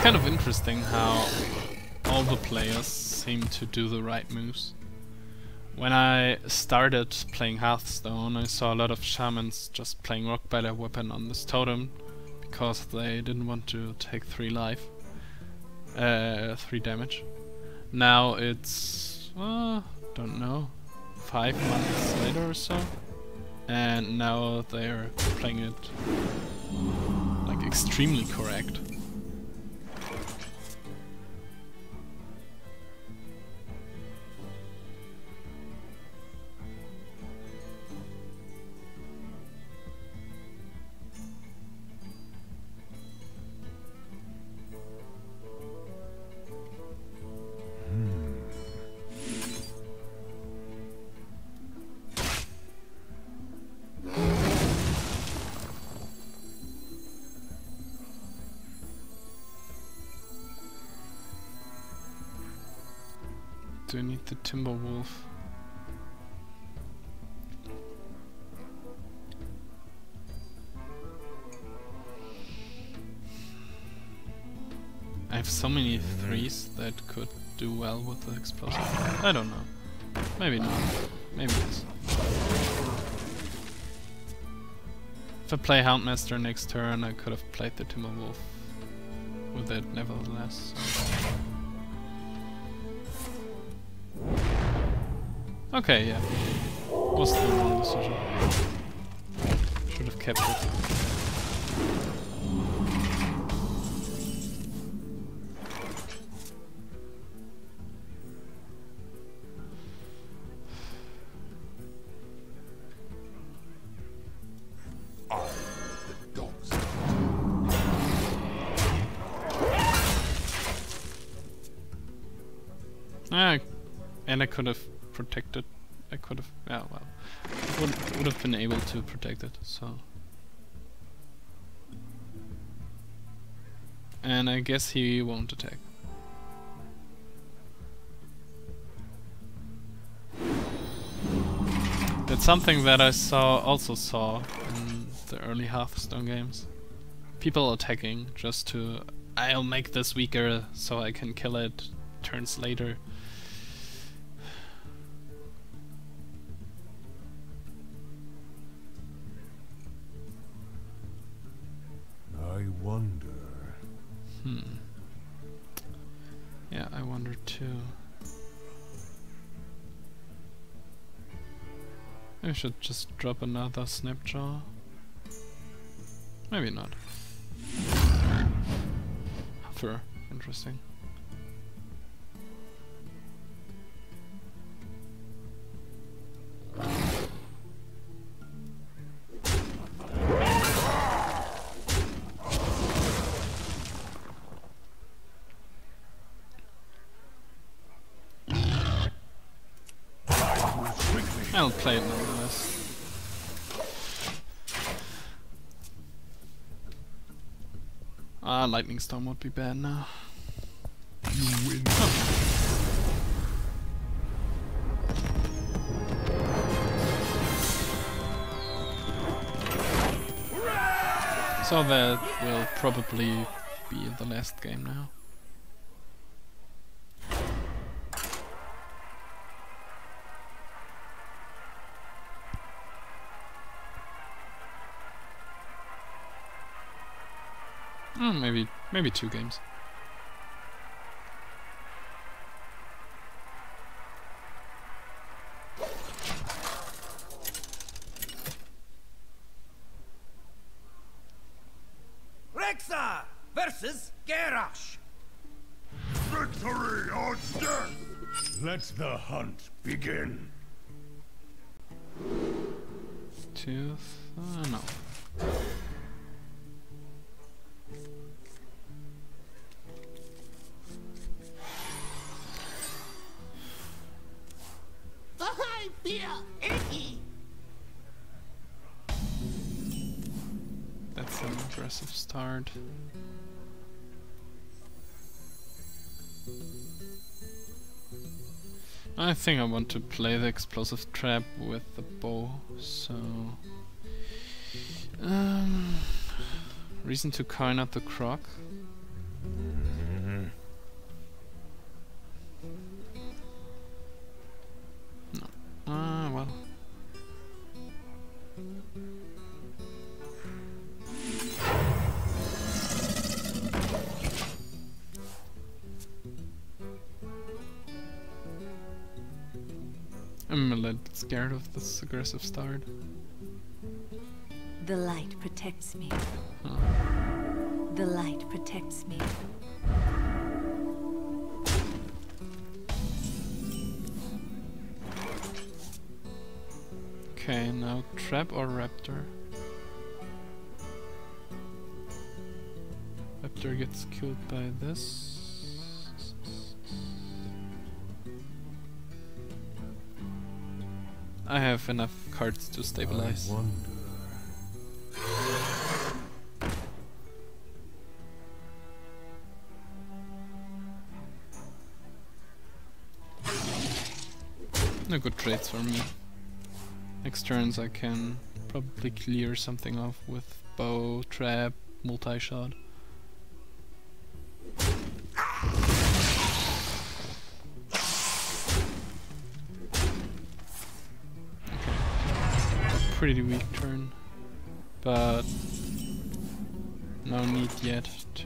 S1: Kind of interesting how all the players seem to do the right moves. When I started playing Hearthstone, I saw a lot of shamans just playing Rock by their weapon on this totem because they didn't want to take 3 damage. Now it's don't know, 5 months later or so, and now they're playing it like extremely correct. Do I need the Timberwolf? have so many threes that could do well with the explosive. I don't know. Maybe not. Maybe yes. If I play Houndmaster next turn, I could have played the Timberwolf with it nevertheless. So. Okay, yeah. Was the wrong decision. Should have kept it. And I could have protected. I could have. Yeah, well, would have been able to protect it. So, and I guess he won't attack. That's something that I also saw in the early Hearthstone games. People attacking just to, I'll make this weaker so I can kill it turns later.
S4: I wonder.
S1: Yeah, I wonder too. I should just drop another Snapjaw. Maybe not. Fur, interesting. I'll play it nonetheless. Lightning Storm would be bad now.
S4: You win.
S1: So that will probably be the last game now. Maybe 2 games.
S2: Rexa versus Garrosh.
S4: Victory or death! Let the hunt begin.
S1: Tooth? No.
S7: I feel icky.
S1: That's an aggressive start. I think I want to play the explosive trap with the bow, so... reason to coin out the croc. No. Well. I'm a little scared of this aggressive start.
S5: The light protects me.
S1: Huh.
S5: The light protects me.
S1: Okay, now trap or raptor? Raptor gets killed by this. I have enough cards to stabilize.
S4: I wonder.
S1: No good trades for me. Next turns I can probably clear something off with bow, trap, multi-shot. pretty weak turn, but no need yet to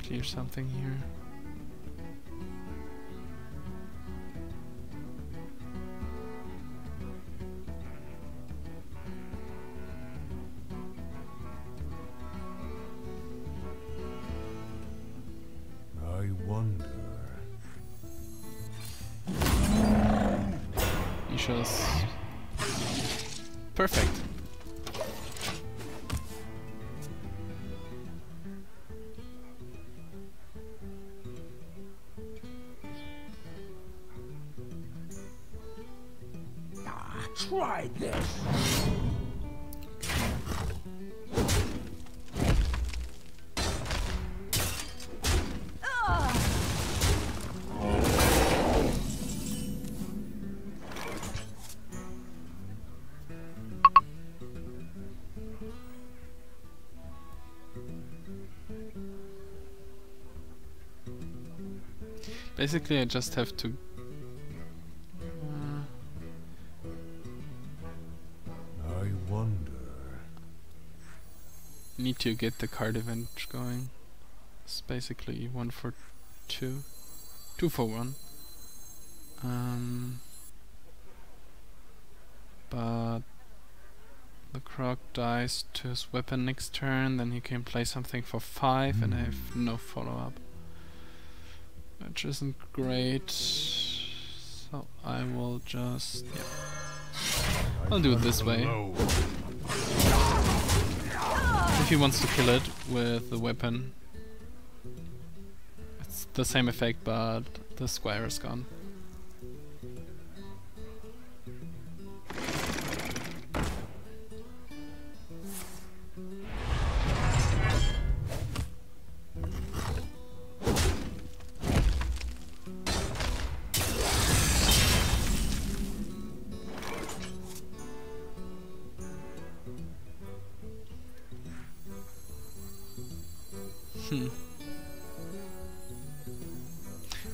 S1: clear something here.
S4: I wonder.
S1: Isha's perfect.
S7: Try this.
S1: Basically, I just have to
S4: I wonder.
S1: need to get the card event going. It's basically 1 for 2, 2 for 1. But the Croc dies to his weapon next turn, then he can play something for 5, and I have no follow-up, which isn't great. So I will just, I'll do it this way. If he wants to kill it with the weapon, it's the same effect, but the square is gone.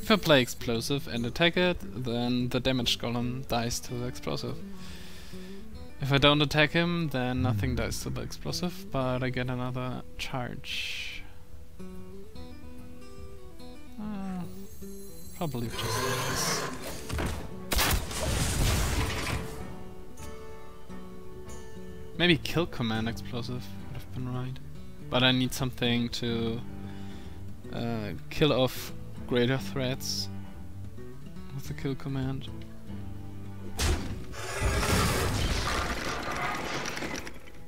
S1: If I play explosive and attack it, then the damage column dies to the explosive. If I don't attack him, then nothing dies to the explosive, but I get another charge. Probably just like this. Maybe kill command explosive would have been right. But I need something to kill off greater threats with the kill command.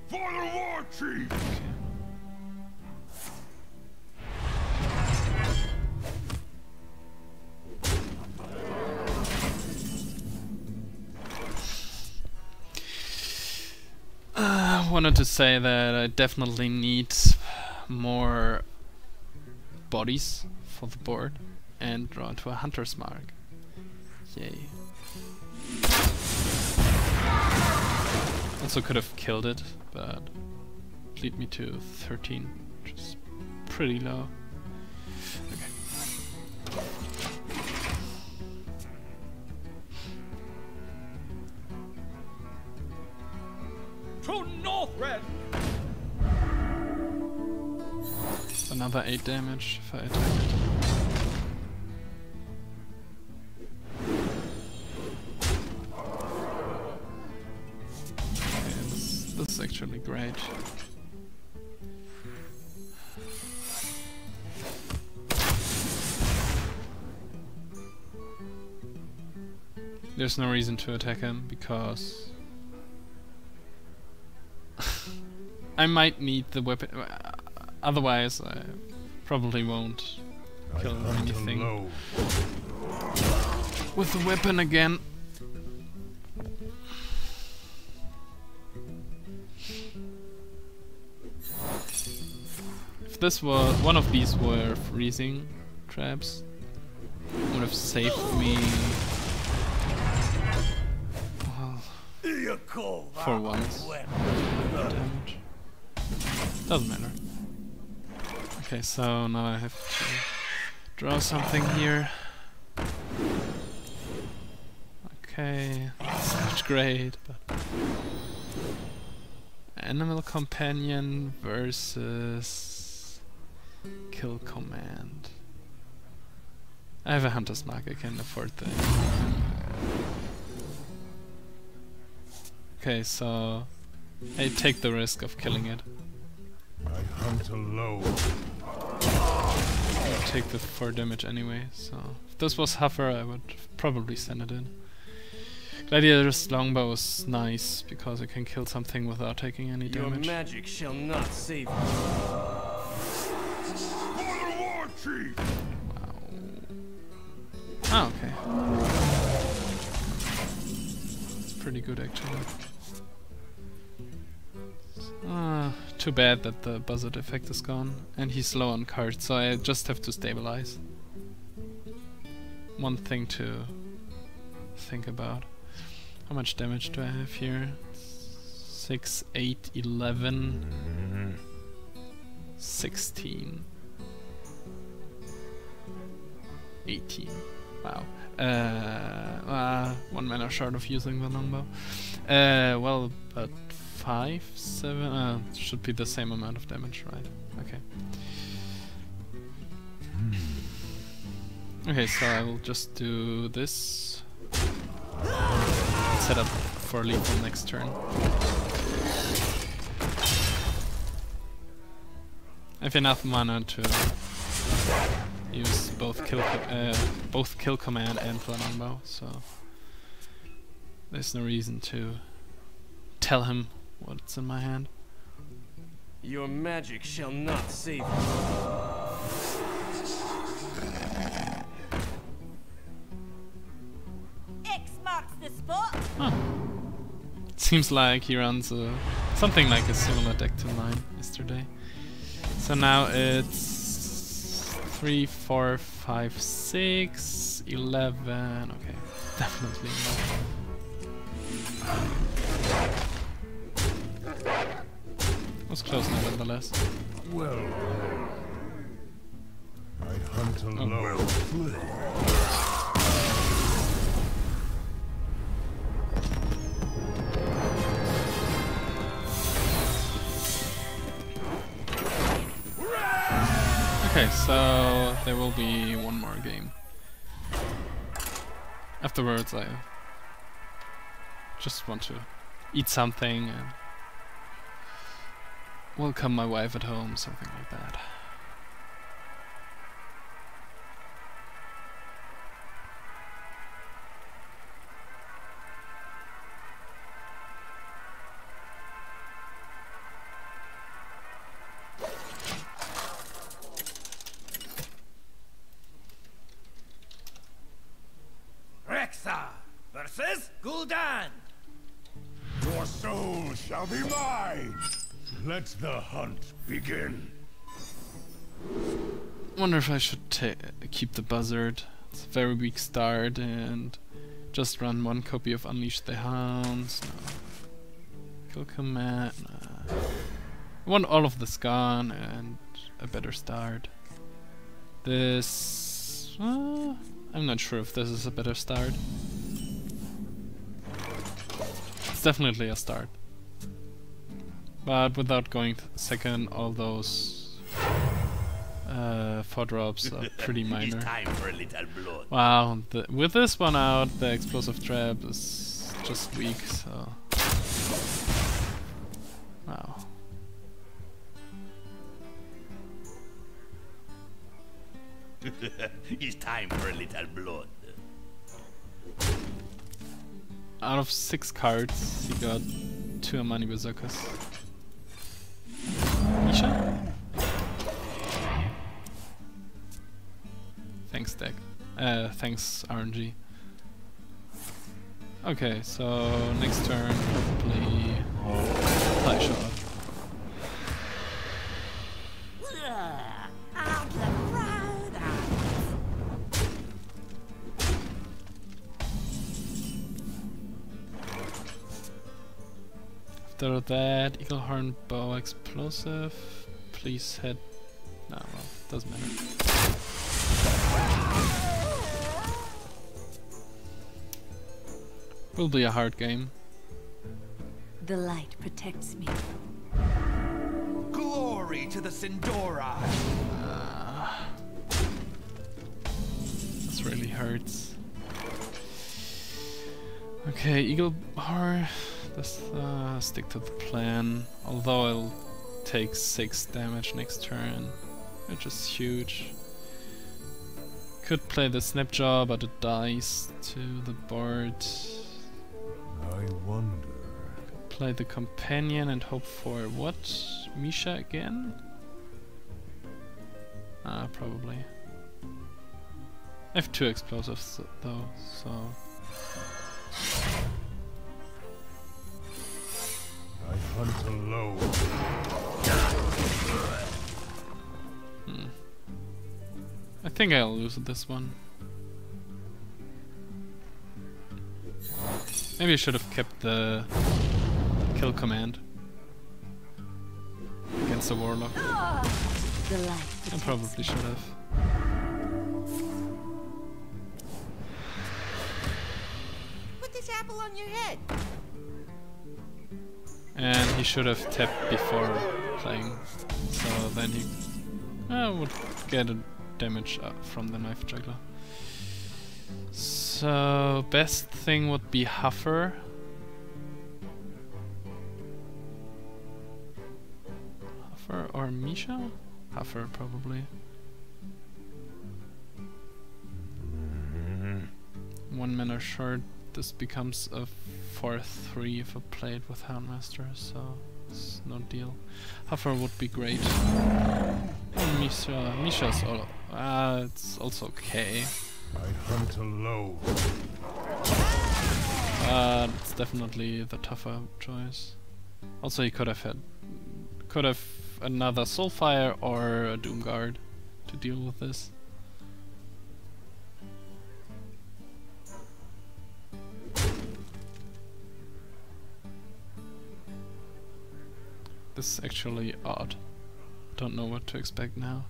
S4: For the war chief!
S1: I wanted to say that I definitely need more bodies for the board and draw into a hunter's mark. Yay. Also could have killed it, but lead me to 13, which is pretty low. Okay.
S2: To Northrend!
S1: Another 8 damage if I attack it. Okay, this is actually great. There's no reason to attack him because I might need the weapon. Otherwise, I probably won't kill anything with the weapon again. If this were one of these were freezing traps, it would have saved me. Well, for once. Damage. Doesn't matter. Okay, so now I have to draw something here. Okay, that's not great, but Animal Companion versus Kill Command. I have a Hunter's Mark, I can afford that. Okay, so I take the risk of killing it.
S4: I hunt alone.
S1: I take the 4 damage anyway, so if this was Huffer I would probably send it in. Gladiator's Longbow is nice because I can kill something without taking any damage.
S2: Your magic shall not save you.
S1: Wow. Oh, okay. It's pretty good actually. Too bad that the buzzard effect is gone. And he's low on cards, so I just have to stabilize. One thing to think about. How much damage do I have here? 6, 8, 11, 16, 18. Wow. 1 mana short of using the longbow. Well, but 5, 7, should be the same amount of damage, right? Okay. Okay, so I will just do this. Set up for lethal next turn. I have enough mana to use both kill command and the longbow, so there's no reason to tell him what's in my hand.
S2: Your magic shall not save you.
S5: X marks the spot.
S1: Huh. Seems like he runs something like a similar deck to mine yesterday. So now it's 3, 4, 5, 6, 11. Okay, definitely not. Was close nevertheless.
S4: Well, I hunt alone.
S1: Okay, so there will be one more game. Afterwards I just want to eat something and welcome my wife at home, something like that.
S2: Versus Gul'dan.
S4: Your soul shall be mine. Let the hunt begin.
S1: Wonder if I should keep the buzzard. It's a very weak start and just run 1 copy of Unleash the Hounds. No. Kill command. Nah. I want all of this gone and a better start. This... I'm not sure if this is a better start. It's definitely a start. But without going second, all those 4 drops are pretty minor.
S6: Time for a little blood.
S1: Wow, with this one out, the explosive trap is just weak, so... Wow.
S6: It's time for a little blood.
S1: Out of 6 cards, he got 2 Amani Berserkers. Isha? Thanks, deck. Thanks, RNG. Okay, so next turn, probably Fly Shot. After that, Eaglehorn Bow Explosive. Please hit. Nah, well, doesn't matter. Will be a hard game.
S5: The light protects me.
S8: Glory to the Sindora!
S1: This really hurts. Okay, Eagle Bar. Let's stick to the plan. Although I'll take 6 damage next turn, which is huge. Could play the Snapjaw, but it dies to the board.
S4: I wonder.
S1: Could play the Companion and hope for what? Misha again? Probably. I have 2 explosives though, so...
S4: I hunt alone.
S1: I think I'll lose this one. Maybe I should have kept the kill command against the Warlock. I probably should have.
S5: Put this apple on your head.
S1: And he should have tapped before playing, so then he would get a damage from the Knife Juggler. So best thing would be Huffer. Huffer or Misha? Huffer probably. 1 mana short. This becomes a 4/3 if I played with Houndmaster, so it's no deal. Huffer would be great. Oh, Misha's it's also okay.
S4: I hunt alone.
S1: It's definitely the tougher choice. Also, he could have another Soulfire or a Doomguard to deal with this. This is actually odd. Don't know what to expect now.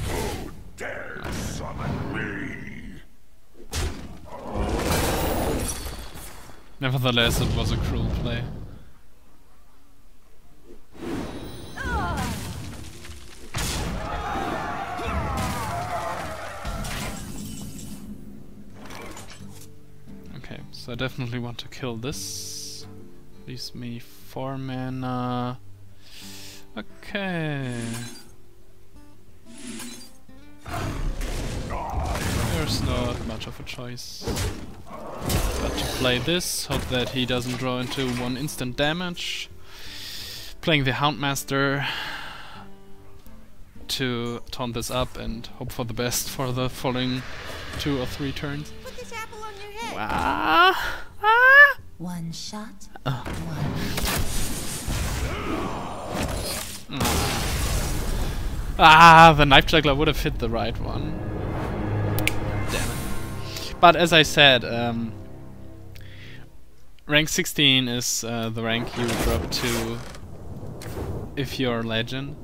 S4: Who dare summon me?
S1: Nevertheless, it was a cruel play. So I definitely want to kill this. Leaves me 4 mana. Okay. There's not much of a choice but to play this, hope that he doesn't draw into 1 instant damage. Playing the Houndmaster to taunt this up and hope for the best for the following 2 or 3 turns.
S5: Put this apple on your head.
S3: One shot.
S1: The Knife Juggler would have hit the right one. Damn it. But as I said, rank 16 is the rank you drop to if you're Legend.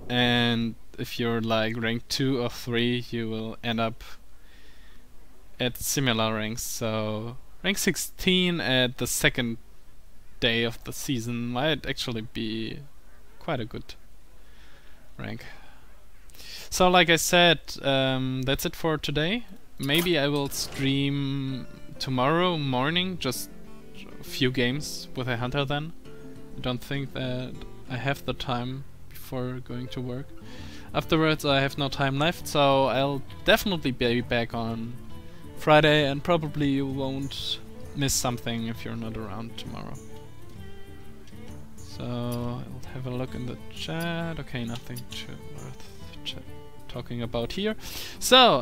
S1: And if you're like rank 2 or 3, you will end up at similar ranks. So rank 16 at the 2nd day of the season might actually be quite a good rank. So like I said, that's it for today. Maybe I will stream tomorrow morning, just a few games with a Hunter then. I don't think that I have the time before going to work. Afterwards I have no time left, so I'll definitely be back on Friday, and probably you won't miss something if you're not around tomorrow. So I'll have a look in the chat. Okay, nothing worth talking about here. So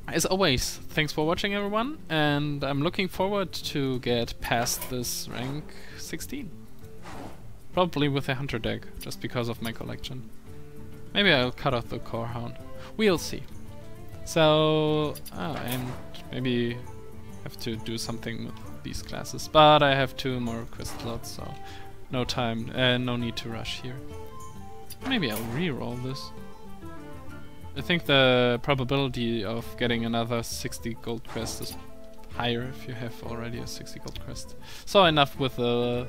S1: as always, thanks for watching everyone, and I'm looking forward to get past this rank 16. Probably with a Hunter deck, just because of my collection. Maybe I'll cut off the Core Hound. We'll see. So, and maybe have to do something with these classes. But I have 2 more quest slots, so no time, no need to rush here. Maybe I'll re-roll this. I think the probability of getting another 60 gold crest is higher if you have already a 60 gold crest. So enough with the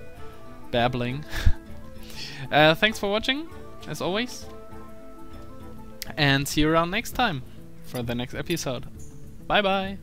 S1: babbling. Thanks for watching, as always. And see you around next time for the next episode. Bye bye!